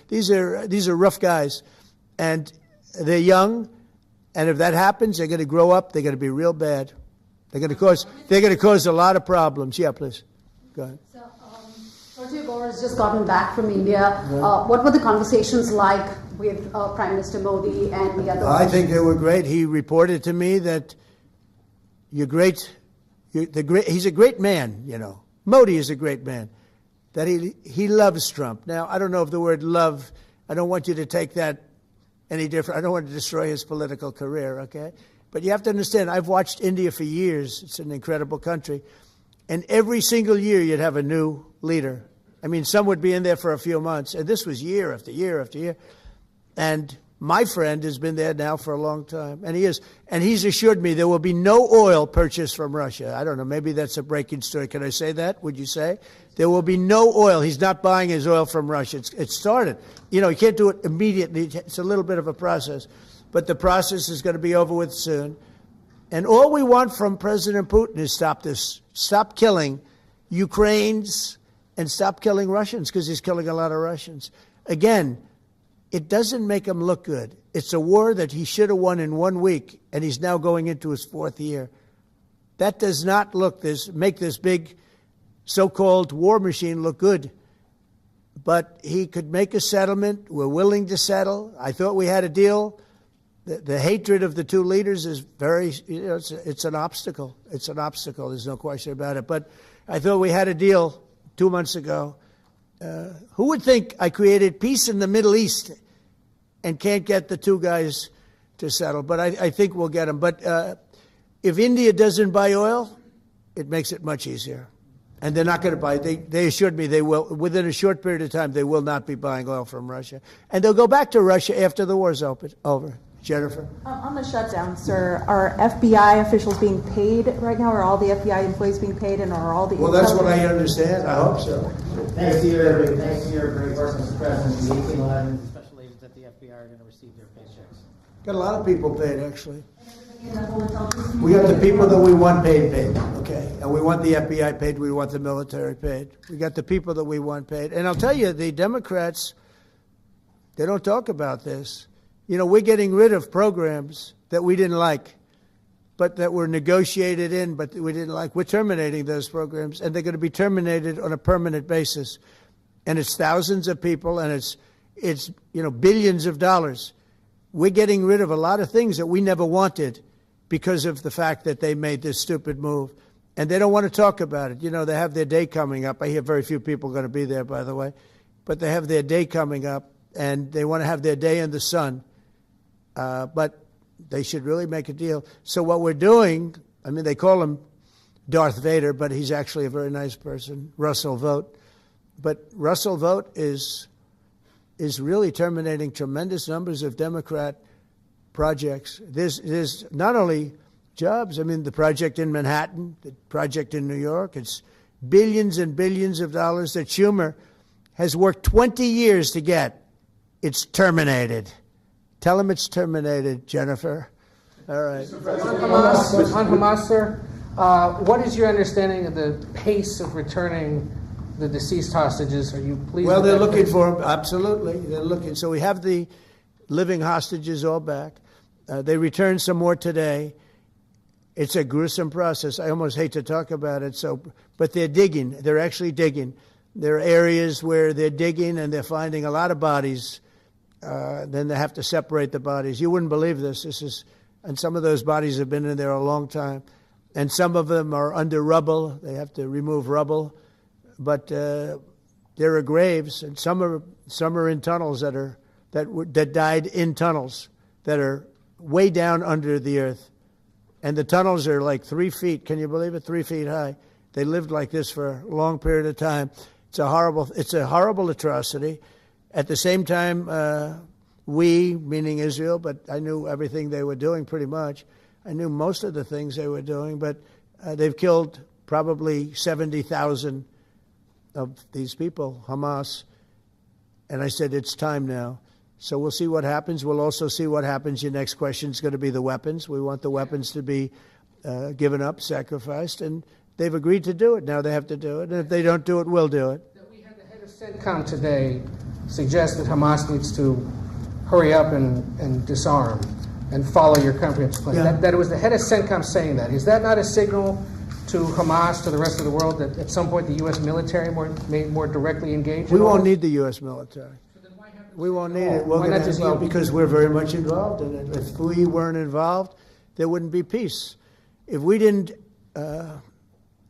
These are rough guys. And they're young. And if that happens, they're going to grow up. They're going to be real bad. They're going to cause a lot of problems. Yeah, please. Go ahead. Sergio Gore has just gotten back from India. What were the conversations like with Prime Minister Modi and the other? I think they were great. He reported to me that he's a great man, you know. Modi is a great man. That he loves Trump. Now, I don't know if the word love, I don't want you to take that any different. I don't want to destroy his political career, okay? But you have to understand, I've watched India for years. It's an incredible country. And every single year you'd have a new leader. I mean, some would be in there for a few months. And this was year after year after year. And my friend has been there now for a long time. And he's assured me there will be no oil purchased from Russia. I don't know, maybe that's a breaking story. Can I say that? Would you say? There will be no oil. He's not buying his oil from Russia. It's started. You know, you can't do it immediately. It's a little bit of a process. But the process is going to be over with soon. And all we want from President Putin is stop this. Stop killing Ukrainians and stop killing Russians because he's killing a lot of Russians. Again, it doesn't make him look good. It's a war that he should have won in 1 week, and he's now going into his 4th year. That does not make this big so-called war machine look good. But he could make a settlement. We're willing to settle. I thought we had a deal. The hatred of the two leaders is it's an obstacle. It's an obstacle. There's no question about it. But I thought we had a deal 2 months ago. Who would think I created peace in the Middle East and can't get the two guys to settle? But I think we'll get them. But if India doesn't buy oil, it makes it much easier. And they're not going to buy. They assured me they will. Within a short period of time, they will not be buying oil from Russia. And they'll go back to Russia after the war's over. Jennifer? On the shutdown, sir, are FBI officials being paid right now? Are all the FBI employees being paid, and are all the... Well, that's what I understand. I hope so. Thanks to your great work, Mr. President. The 1811 special agents at the FBI are going to receive their paychecks. Got a lot of people paid, actually. We got the people that we want paid, okay? And we want the FBI paid, we want the military paid. We got the people that we want paid. And I'll tell you, the Democrats, they don't talk about this. You know, we're getting rid of programs that we didn't like, but that were negotiated in, but we didn't like. We're terminating those programs, and they're going to be terminated on a permanent basis. And it's thousands of people, and it's billions of dollars. We're getting rid of a lot of things that we never wanted because of the fact that they made this stupid move. And they don't want to talk about it. They have their day coming up. I hear very few people are going to be there, by the way. But they have their day coming up, and they want to have their day in the sun. But they should really make a deal. So what we're doing, they call him Darth Vader, but he's actually a very nice person, Russell Vogt. But Russell Vogt is really terminating tremendous numbers of Democrat projects. There's not only jobs, the project in Manhattan, the project in New York, it's billions and billions of dollars that Schumer has worked 20 years to get. It's terminated. Tell him it's terminated, Jennifer. All right. On Hamas, sir, what is your understanding of the pace of returning the deceased hostages? Are you pleased? Well, they're looking for them. Absolutely. They're looking. So we have the living hostages all back. They returned some more today. It's a gruesome process. I almost hate to talk about it. But they're digging. They're actually digging. There are areas where they're digging and they're finding a lot of bodies. Then they have to separate the bodies. You wouldn't believe this. And some of those bodies have been in there a long time. And some of them are under rubble. They have to remove rubble. But there are graves, and some are in tunnels that died in tunnels that are way down under the earth. And the tunnels are like 3 feet. Can you believe it? 3 feet high. They lived like this for a long period of time. It's a horrible atrocity. At the same time, we, meaning Israel, but I knew everything they were doing pretty much. I knew most of the things they were doing, but they've killed probably 70,000 of these people, Hamas. And I said, it's time now. So we'll see what happens. We'll also see what happens. Your next question is going to be the weapons. We want the weapons to be given up, sacrificed, and they've agreed to do it. Now they have to do it. And if they don't do it, we'll do it. We had the head of CENTCOM today suggest that Hamas needs to hurry up and disarm and follow your comprehensive plan. Yeah. That it was the head of CENTCOM saying that. Is that not a signal to Hamas, to the rest of the world, that at some point the U.S. military may more directly engage? We won't need the U.S. military. We won't need it. Because we're very much involved in it. If we weren't involved, there wouldn't be peace. If we didn't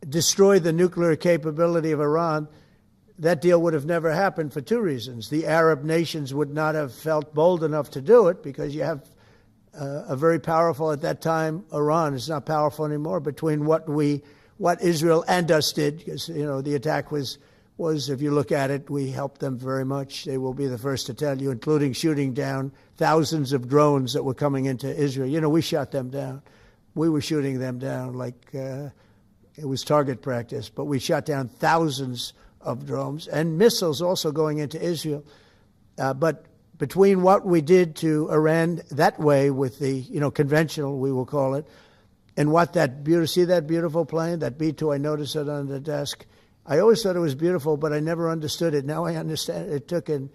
destroy the nuclear capability of Iran, that deal would have never happened for two reasons. The Arab nations would not have felt bold enough to do it because you have a very powerful, at that time, Iran. It's not powerful anymore between what Israel and us did, because, the attack was, if you look at it, we helped them very much. They will be the first to tell you, including shooting down thousands of drones that were coming into Israel. We shot them down. We were shooting them down like it was target practice, but we shot down thousands of drones and missiles also going into Israel. But between what we did to Iran that way with the, conventional, we will call it, and what see that beautiful plane, that B-2, I noticed it on the desk. I always thought it was beautiful, but I never understood it. Now I understand it. It took in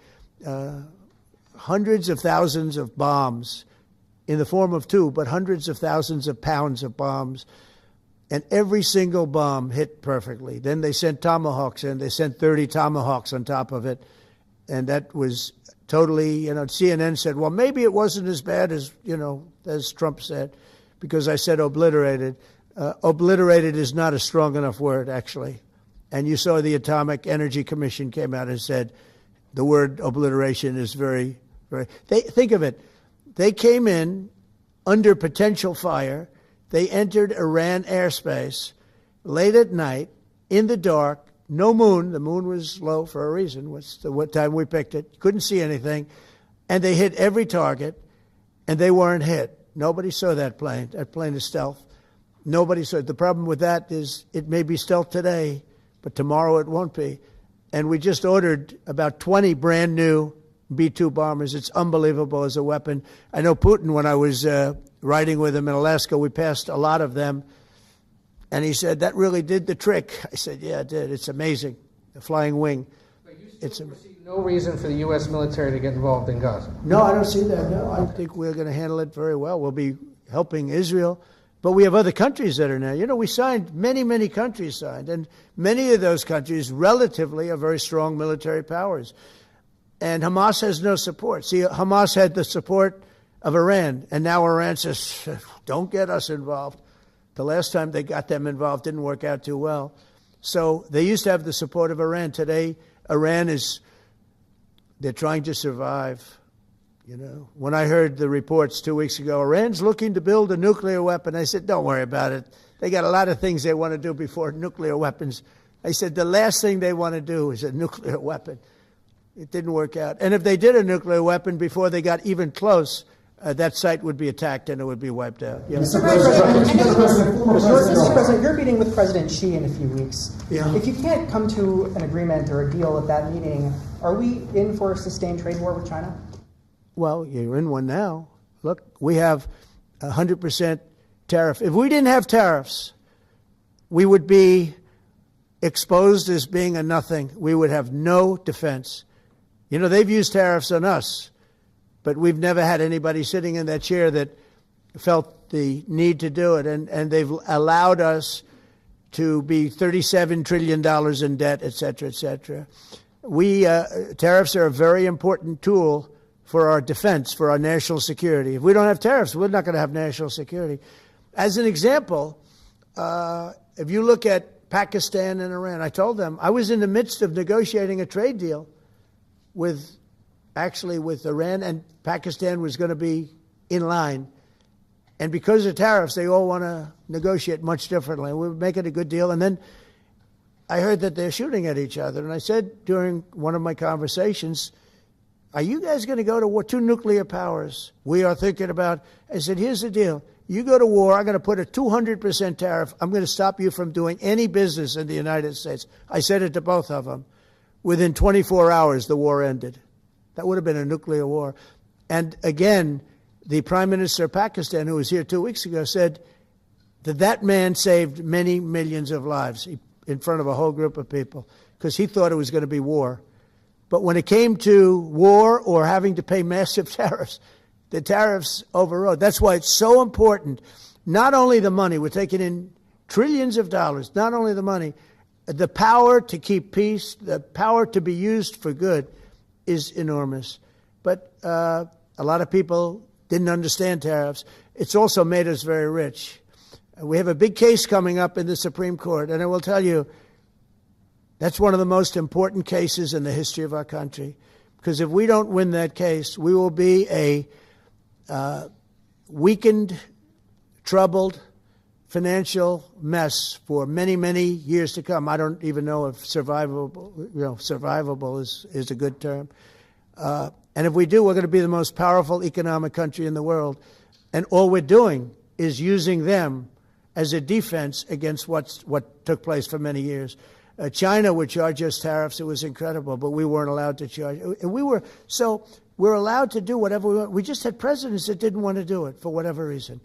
hundreds of thousands of bombs in the form of two, but hundreds of thousands of pounds of bombs. And every single bomb hit perfectly. Then they sent Tomahawks in. They sent 30 Tomahawks on top of it. And that was totally, CNN said, well, maybe it wasn't as bad as Trump said, because I said obliterated. Obliterated is not a strong enough word, actually. And you saw the Atomic Energy Commission came out and said the word obliteration is very, very... Think of it. They came in under potential fire. They entered Iran airspace late at night, in the dark, no moon. The moon was low for a reason. What time we picked it. Couldn't see anything. And they hit every target, and they weren't hit. Nobody saw that plane. That plane is stealth. Nobody saw it. The problem with that is it may be stealth today, but tomorrow it won't be. And we just ordered about 20 brand new B-2 bombers. It's unbelievable as a weapon. I know Putin, when I was riding with him in Alaska, we passed a lot of them. And he said, that really did the trick. I said, yeah, it did. It's amazing. The flying wing. But you still see no reason for the U.S. military to get involved in Gaza? No, I don't see that. No, I think we're going to handle it very well. We'll be helping Israel. But we have other countries that are now. We signed, many countries signed, and many of those countries relatively are very strong military powers. And Hamas has no support. See, Hamas had the support of Iran, and now Iran says, don't get us involved. The last time they got them involved didn't work out too well. So they used to have the support of Iran. Today, they're trying to survive. When I heard the reports 2 weeks ago, Iran's looking to build a nuclear weapon, I said, don't worry about it. They got a lot of things they want to do before nuclear weapons. I said, the last thing they want to do is a nuclear weapon. It didn't work out. And if they did a nuclear weapon before they got even close, that site would be attacked and it would be wiped out. Yeah. Mr. President, you're meeting with President Xi in a few weeks. Yeah. If you can't come to an agreement or a deal at that meeting, are we in for a sustained trade war with China? Well, you're in one now. Look, we have 100% tariff. If we didn't have tariffs, we would be exposed as being a nothing. We would have no defense. They've used tariffs on us, but we've never had anybody sitting in that chair that felt the need to do it. And they've allowed us to be $37 trillion in debt, et cetera, et cetera. Tariffs are a very important tool for our defense, for our national security. If we don't have tariffs, we're not going to have national security. As an example, if you look at Pakistan and Iran, I told them I was in the midst of negotiating a trade deal with Iran, and Pakistan was going to be in line. And because of tariffs, they all want to negotiate much differently. We're making a good deal. And then I heard that they're shooting at each other. And I said during one of my conversations, are you guys going to go to war? 2 nuclear powers. We are thinking about, I said, here's the deal. You go to war, I'm going to put a 200% tariff. I'm going to stop you from doing any business in the United States. I said it to both of them. Within 24 hours, the war ended. That would have been a nuclear war. And again, the Prime Minister of Pakistan, who was here 2 weeks ago, said that man saved many millions of lives in front of a whole group of people because he thought it was going to be war. But when it came to war or having to pay massive tariffs, the tariffs overrode. That's why it's so important. Not only the money, we're taking in trillions of dollars, not only the money, the power to keep peace, the power to be used for good is enormous. But a lot of people didn't understand tariffs. It's also made us very rich. We have a big case coming up in the Supreme Court, and I will tell you, that's one of the most important cases in the history of our country. Because if we don't win that case, we will be a weakened, troubled, financial mess for many, many years to come. I don't even know if survivable is a good term. And if we do, we're going to be the most powerful economic country in the world. And all we're doing is using them as a defense against what took place for many years. China would charge us tariffs. It was incredible, but we weren't allowed to charge. And we're allowed to do whatever we want. We just had presidents that didn't want to do it for whatever reason.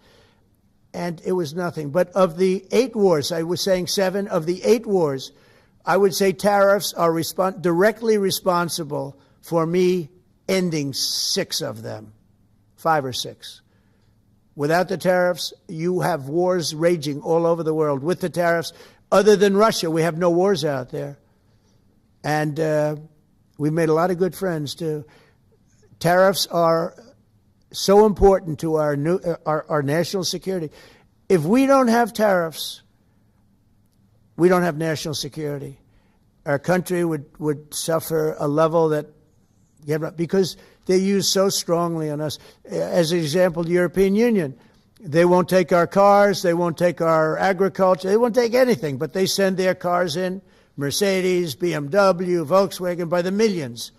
And it was nothing. But of the 8 wars, I was saying 7, of the 8 wars, I would say tariffs are directly responsible for me ending 6 of them, 5 or 6. Without the tariffs, you have wars raging all over the world. With the tariffs, other than Russia, we have no wars out there. And we've made a lot of good friends, too. Tariffs are so important to our national security. If we don't have tariffs, we don't have national security. Our country would suffer a level that, because they're used so strongly on us. As an example, the European Union, they won't take our cars, they won't take our agriculture, they won't take anything, but they send their cars in, Mercedes, BMW, Volkswagen, by the millions.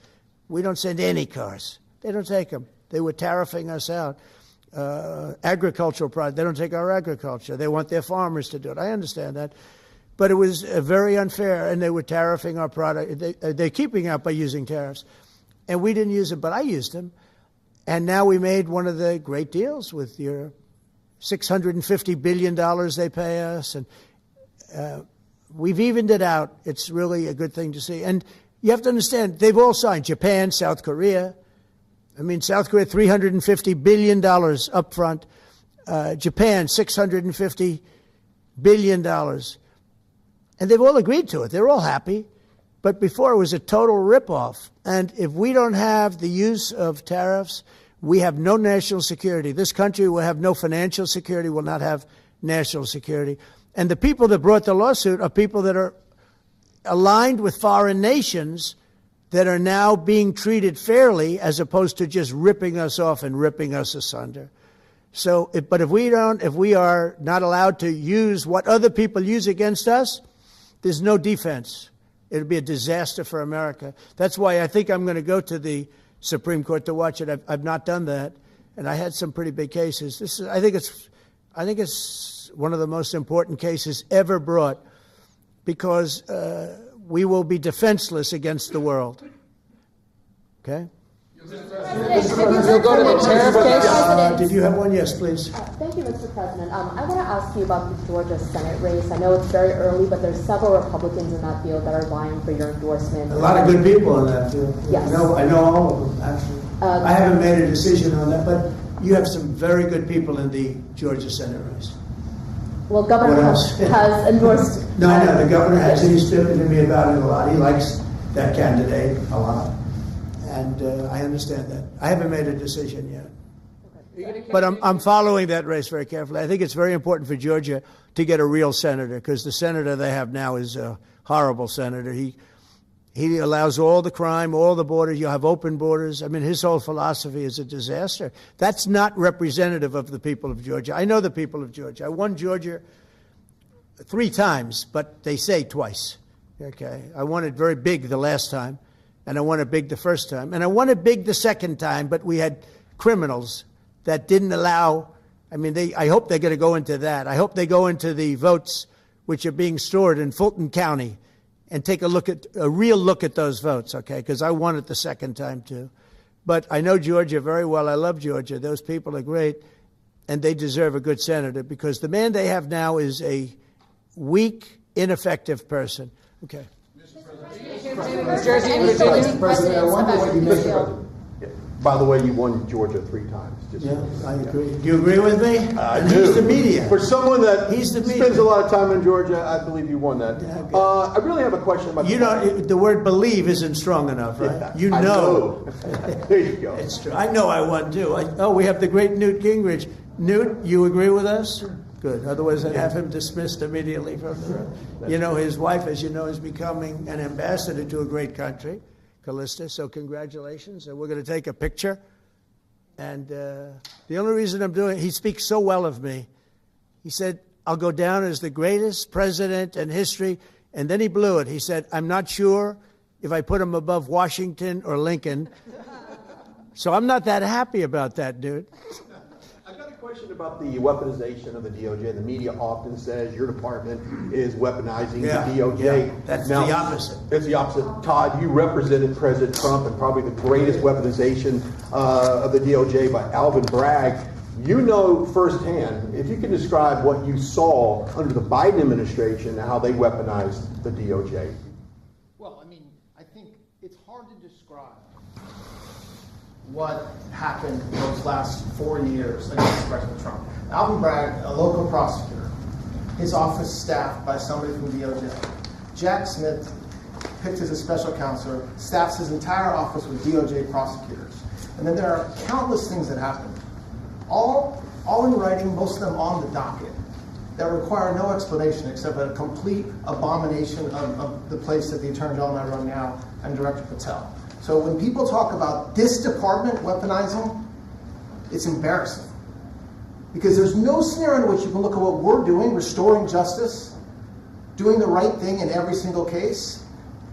We don't send any cars. They don't take them. They were tariffing us out. Agricultural products, they don't take our agriculture. They want their farmers to do it. I understand that. But it was very unfair, and they were tariffing our product. They're keeping out by using tariffs. And we didn't use them, but I used them. And now we made one of the great deals with Europe. $650 billion they pay us, and we've evened it out. It's really a good thing to see. And you have to understand, they've all signed. Japan, South Korea. I mean, South Korea, $350 billion up front. Japan, $650 billion. And they've all agreed to it. They're all happy. But before, it was a total ripoff. And if we don't have the use of tariffs, we have no national security. This country will have no financial security, will not have national security. And the people that brought the lawsuit are people that are aligned with foreign nations that are now being treated fairly as opposed to just ripping us off and ripping us asunder. So, but if we are not allowed to use what other people use against us, there's no defense. It'll be a disaster for America. That's why I think I'm going to go to the Supreme Court to watch it. I've not done that, and I had some pretty big cases. I think it's one of the most important cases ever brought, because we will be defenseless against the world. Okay? You'll go to the tariff case? Did you have one? Yes, please. Thank you, Mr. President. I want to ask you about the Georgia Senate race. I know it's very early, but there's several Republicans in that field that are vying for your endorsement. A lot of good people in that field. Yes. I know all of them, actually. I haven't made a decision on that, but you have some very good people in the Georgia Senate race. Well, Governor has endorsed... No, I know. The governor has. He's spoken to me about it a lot. He likes that candidate a lot. And I understand that. I haven't made a decision yet. But I'm following that race very carefully. I think it's very important for Georgia to get a real senator, because the senator they have now is a horrible senator. He allows all the crime, all the borders. You have open borders. I mean, his whole philosophy is a disaster. That's not representative of the people of Georgia. I know the people of Georgia. I won Georgia 3 times, but they say twice. Okay, I won it very big the last time. And I won it big the first time. And I won it big the second time, but we had criminals that didn't allow, I hope they're going to go into that. I hope they go into the votes which are being stored in Fulton County and take a real look at those votes, okay? Because I won it the second time, too. But I know Georgia very well. I love Georgia. Those people are great, and they deserve a good senator, because the man they have now is a weak, ineffective person. Okay. Mr. President, I wonder what you make. By the way, you won Georgia 3 times. I agree. Do you agree with me? I do. He's the media. For someone that spends a lot of time in Georgia, I believe you won that. Yeah, okay. I really have a question about... The word believe isn't strong enough, right? Yeah, you know. There you go. It's true. I know I won, too. We have the great Newt Gingrich. Newt, you agree with us? Sure. Good. Otherwise, I'd have him dismissed immediately from the room. His wife, as you know, is becoming an ambassador to a great country, Callista. So congratulations. And we're going to take a picture. And the only reason I'm doing it, he speaks so well of me. He said, I'll go down as the greatest president in history. And then he blew it. He said, I'm not sure if I put him above Washington or Lincoln. So I'm not that happy about that, dude. Question about the weaponization of the DOJ. The media often says your department is weaponizing the DOJ. Yeah, that's the opposite. It's the opposite. Todd, you represented President Trump and probably the greatest weaponization of the DOJ by Alvin Bragg. You know firsthand, if you can describe what you saw under the Biden administration and how they weaponized the DOJ. Well, I think it's hard to describe what happened those last 4 years against President Trump. Alvin Bragg, a local prosecutor, his office staffed by somebody from DOJ. Jack Smith, picked as a special counselor, staffs his entire office with DOJ prosecutors. And then there are countless things that happened, all in writing, most of them on the docket, that require no explanation except a complete abomination of the place that the Attorney General and I run now, and Director Patel. So when people talk about this department weaponizing, it's embarrassing. Because there's no scenario in which you can look at what we're doing, restoring justice, doing the right thing in every single case,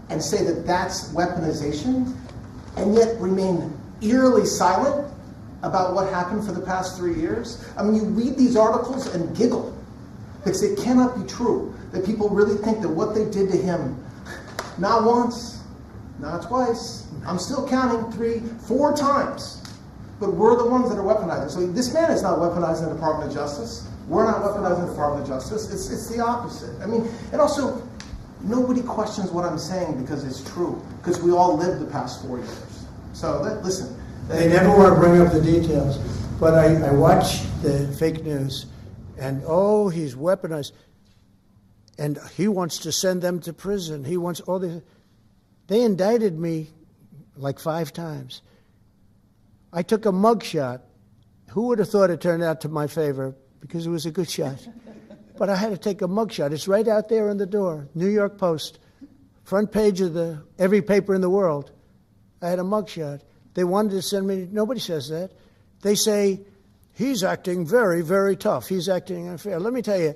and say that that's weaponization, and yet remain eerily silent about what happened for the past 3 years. You read these articles and giggle, because it cannot be true that people really think that what they did to him, not once, not twice, I'm still counting 3, 4 times, but we're the ones that are weaponizing. So this man is not weaponizing the Department of Justice. We're not weaponizing the Department of Justice. It's the opposite. And also, nobody questions what I'm saying because it's true, because we all lived the past 4 years. So listen. They never want to bring up the details. But I watch the fake news, and oh, he's weaponized. And he wants to send them to prison. He wants all this. They indicted me like 5 times. I took a mugshot. Who would have thought it turned out to my favor? Because it was a good shot. But I had to take a mugshot. It's right out there on the door. New York Post, front page of every paper in the world. I had a mugshot. They wanted to send me. Nobody says that. They say he's acting very, very tough. He's acting unfair. Let me tell you,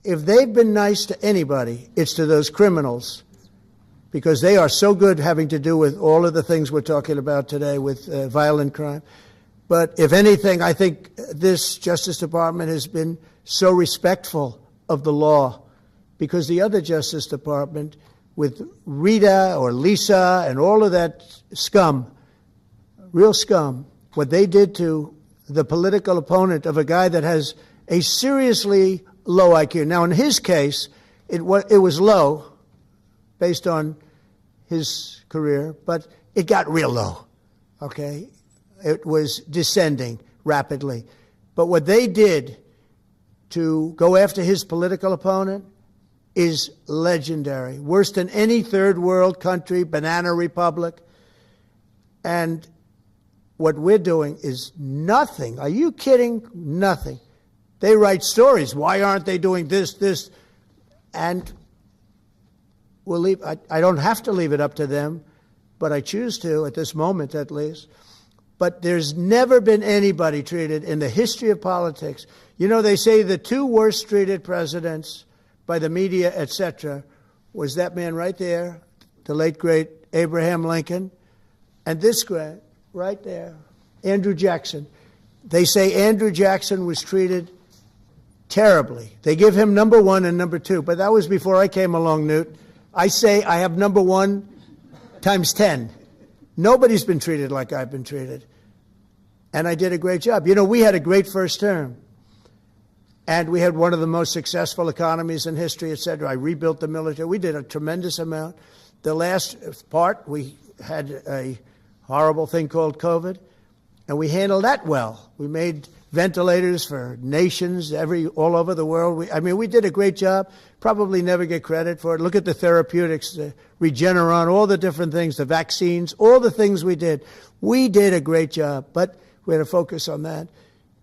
if they've been nice to anybody, it's to those criminals, because they are so good having to do with all of the things we're talking about today with violent crime. But if anything, I think this Justice Department has been so respectful of the law, because the other Justice Department with Rita or Lisa and all of that scum, real scum, what they did to the political opponent of a guy that has a seriously low IQ. Now, in his case, it was low based on his career, but it got real low, okay? It was descending rapidly. But what they did to go after his political opponent is legendary, worse than any third world country, banana republic. And what we're doing is nothing. Are you kidding? Nothing. They write stories. Why aren't they doing this? And we'll leave. I don't have to leave it up to them, but I choose to, at this moment at least. But there's never been anybody treated in the history of politics. You know, they say the 2 worst treated presidents by the media, etc., was that man right there, the late, great Abraham Lincoln, and this guy right there, Andrew Jackson. They say Andrew Jackson was treated terribly. They give him number 1 and number 2, but that was before I came along, Newt. I say I have number 1 times 10. Nobody's been treated like I've been treated. And I did a great job. You know, we had a great first term. And we had one of the most successful economies in history, et cetera. I rebuilt the military. We did a tremendous amount. The last part, we had a horrible thing called COVID, and we handled that well. We made ventilators for nations all over the world. We did a great job. Probably never get credit for it. Look at the therapeutics, the Regeneron, all the different things, the vaccines, all the things we did. We did a great job, but we had to focus on that.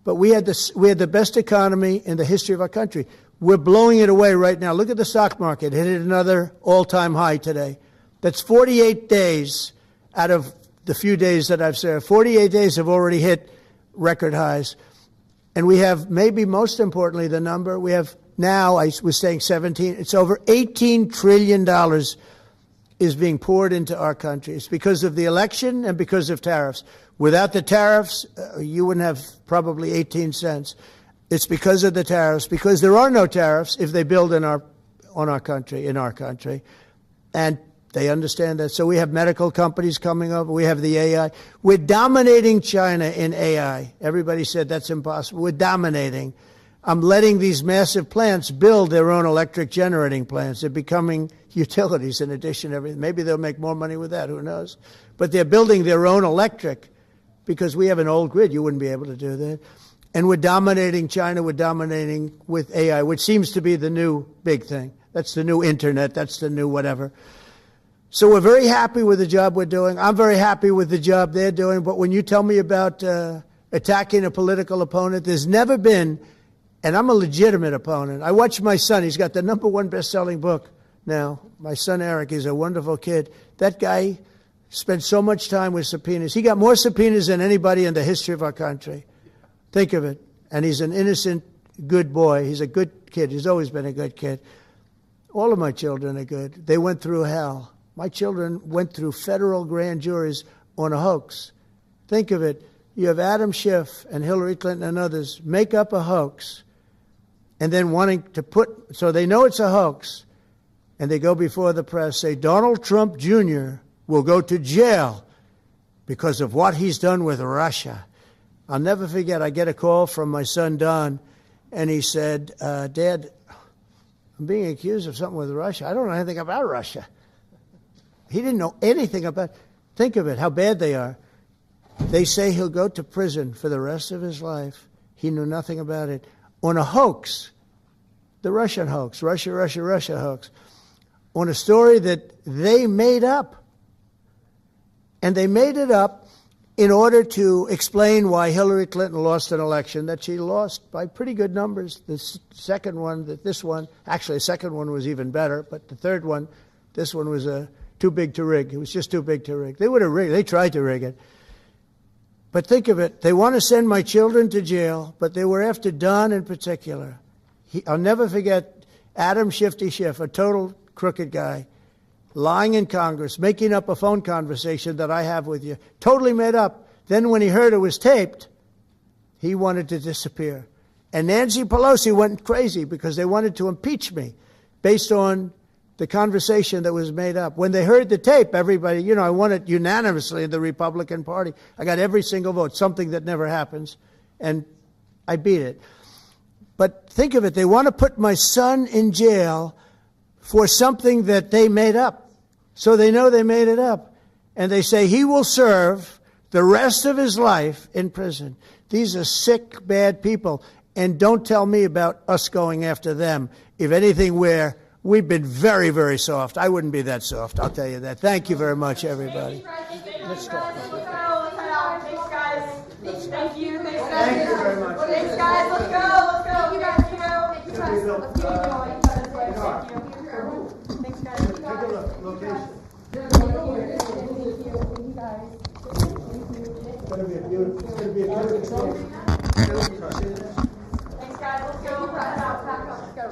But we had the best economy in the history of our country. We're blowing it away right now. Look at the stock market. It hit another all-time high today. That's 48 days out of the few days that I've served. 48 days have already hit record highs. And we have, maybe most importantly, the number, we have now, I was saying 17, it's over $18 trillion is being poured into our country. It's because of the election and because of tariffs. Without the tariffs, you wouldn't have probably 18 cents. It's because of the tariffs, because there are no tariffs if they build in our country. And they understand that. So we have medical companies coming up. We have the AI. We're dominating China in AI. Everybody said that's impossible. We're dominating. I'm letting these massive plants build their own electric generating plants. They're becoming utilities in addition to everything. Maybe they'll make more money with that. Who knows? But they're building their own electric because we have an old grid. You wouldn't be able to do that. And we're dominating China. We're dominating with AI, which seems to be the new big thing. That's the new internet. That's the new whatever. So we're very happy with the job we're doing. I'm very happy with the job they're doing. But when you tell me about attacking a political opponent, there's never been, and I'm a legitimate opponent. I watch my son. He's got the #1 best-selling book now. My son Eric is a wonderful kid. That guy spent so much time with subpoenas. He got more subpoenas than anybody in the history of our country. Think of it. And he's an innocent, good boy. He's a good kid. He's always been a good kid. All of my children are good. They went through hell. My children went through federal grand juries on a hoax. Think of it. You have Adam Schiff and Hillary Clinton and others make up a hoax and then wanting to so they know it's a hoax, and they go before the press, say Donald Trump Jr. will go to jail because of what he's done with Russia. I'll never forget, I get a call from my son Don, and he said, Dad, I'm being accused of something with Russia. I don't know anything about Russia. He didn't know anything about it. Think of it, how bad they are. They say he'll go to prison for the rest of his life. He knew nothing about it. On a hoax, the Russian hoax, Russia hoax, on a story that they made up. And they made it up in order to explain why Hillary Clinton lost an election that she lost by pretty good numbers. The second one, actually the second one was even better, but the third one, this one was too big to rig. It was just too big to rig. They would have rigged. They tried to rig it. But think of it. They want to send my children to jail, but they were after Don in particular. I'll never forget Adam Shifty Schiff, a total crooked guy, lying in Congress, making up a phone conversation that I have with you, totally made up. Then when he heard it was taped, he wanted to disappear. And Nancy Pelosi went crazy because they wanted to impeach me based on the conversation that was made up. When they heard the tape, everybody, I won it unanimously in the Republican Party. I got every single vote, something that never happens, and I beat it. But think of it, they want to put my son in jail for something that they made up. So they know they made it up. And they say he will serve the rest of his life in prison. These are sick, bad people. And don't tell me about us going after them. If anything, we've been very, very soft. I wouldn't be that soft, I'll tell you that. Thank you very much, everybody. Let's talk. Thanks, guys. Thank you. Thank you very much. Thanks, guys. Let's go. Thank you, guys. Thank you, guys. Let's keep going. Thanks, guys. Take a look. Location. Thank you, guys. It's going to be a beautiful day. Thanks, guys. Let's go. Back up. Let's go.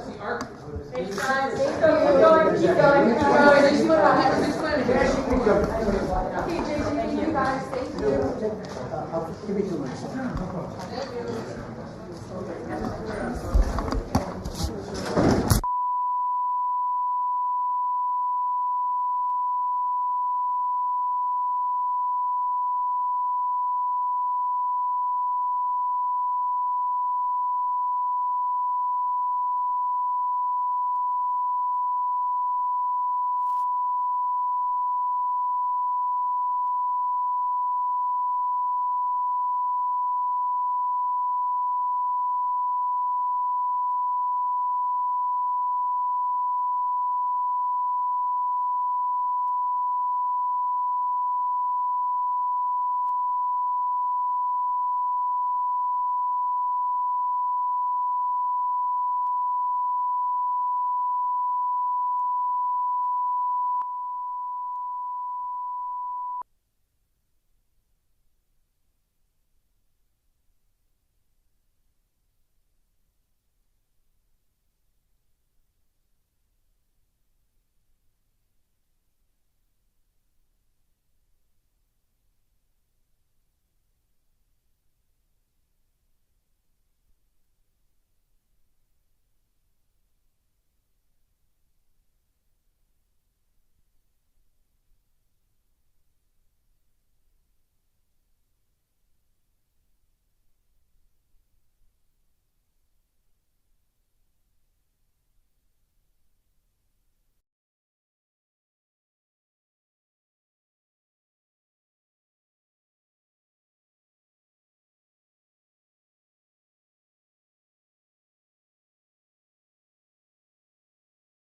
Thanks, guys. Keep going. Keep going. Okay, JJ, thank you, guys. Thank you. Give me 2 minutes.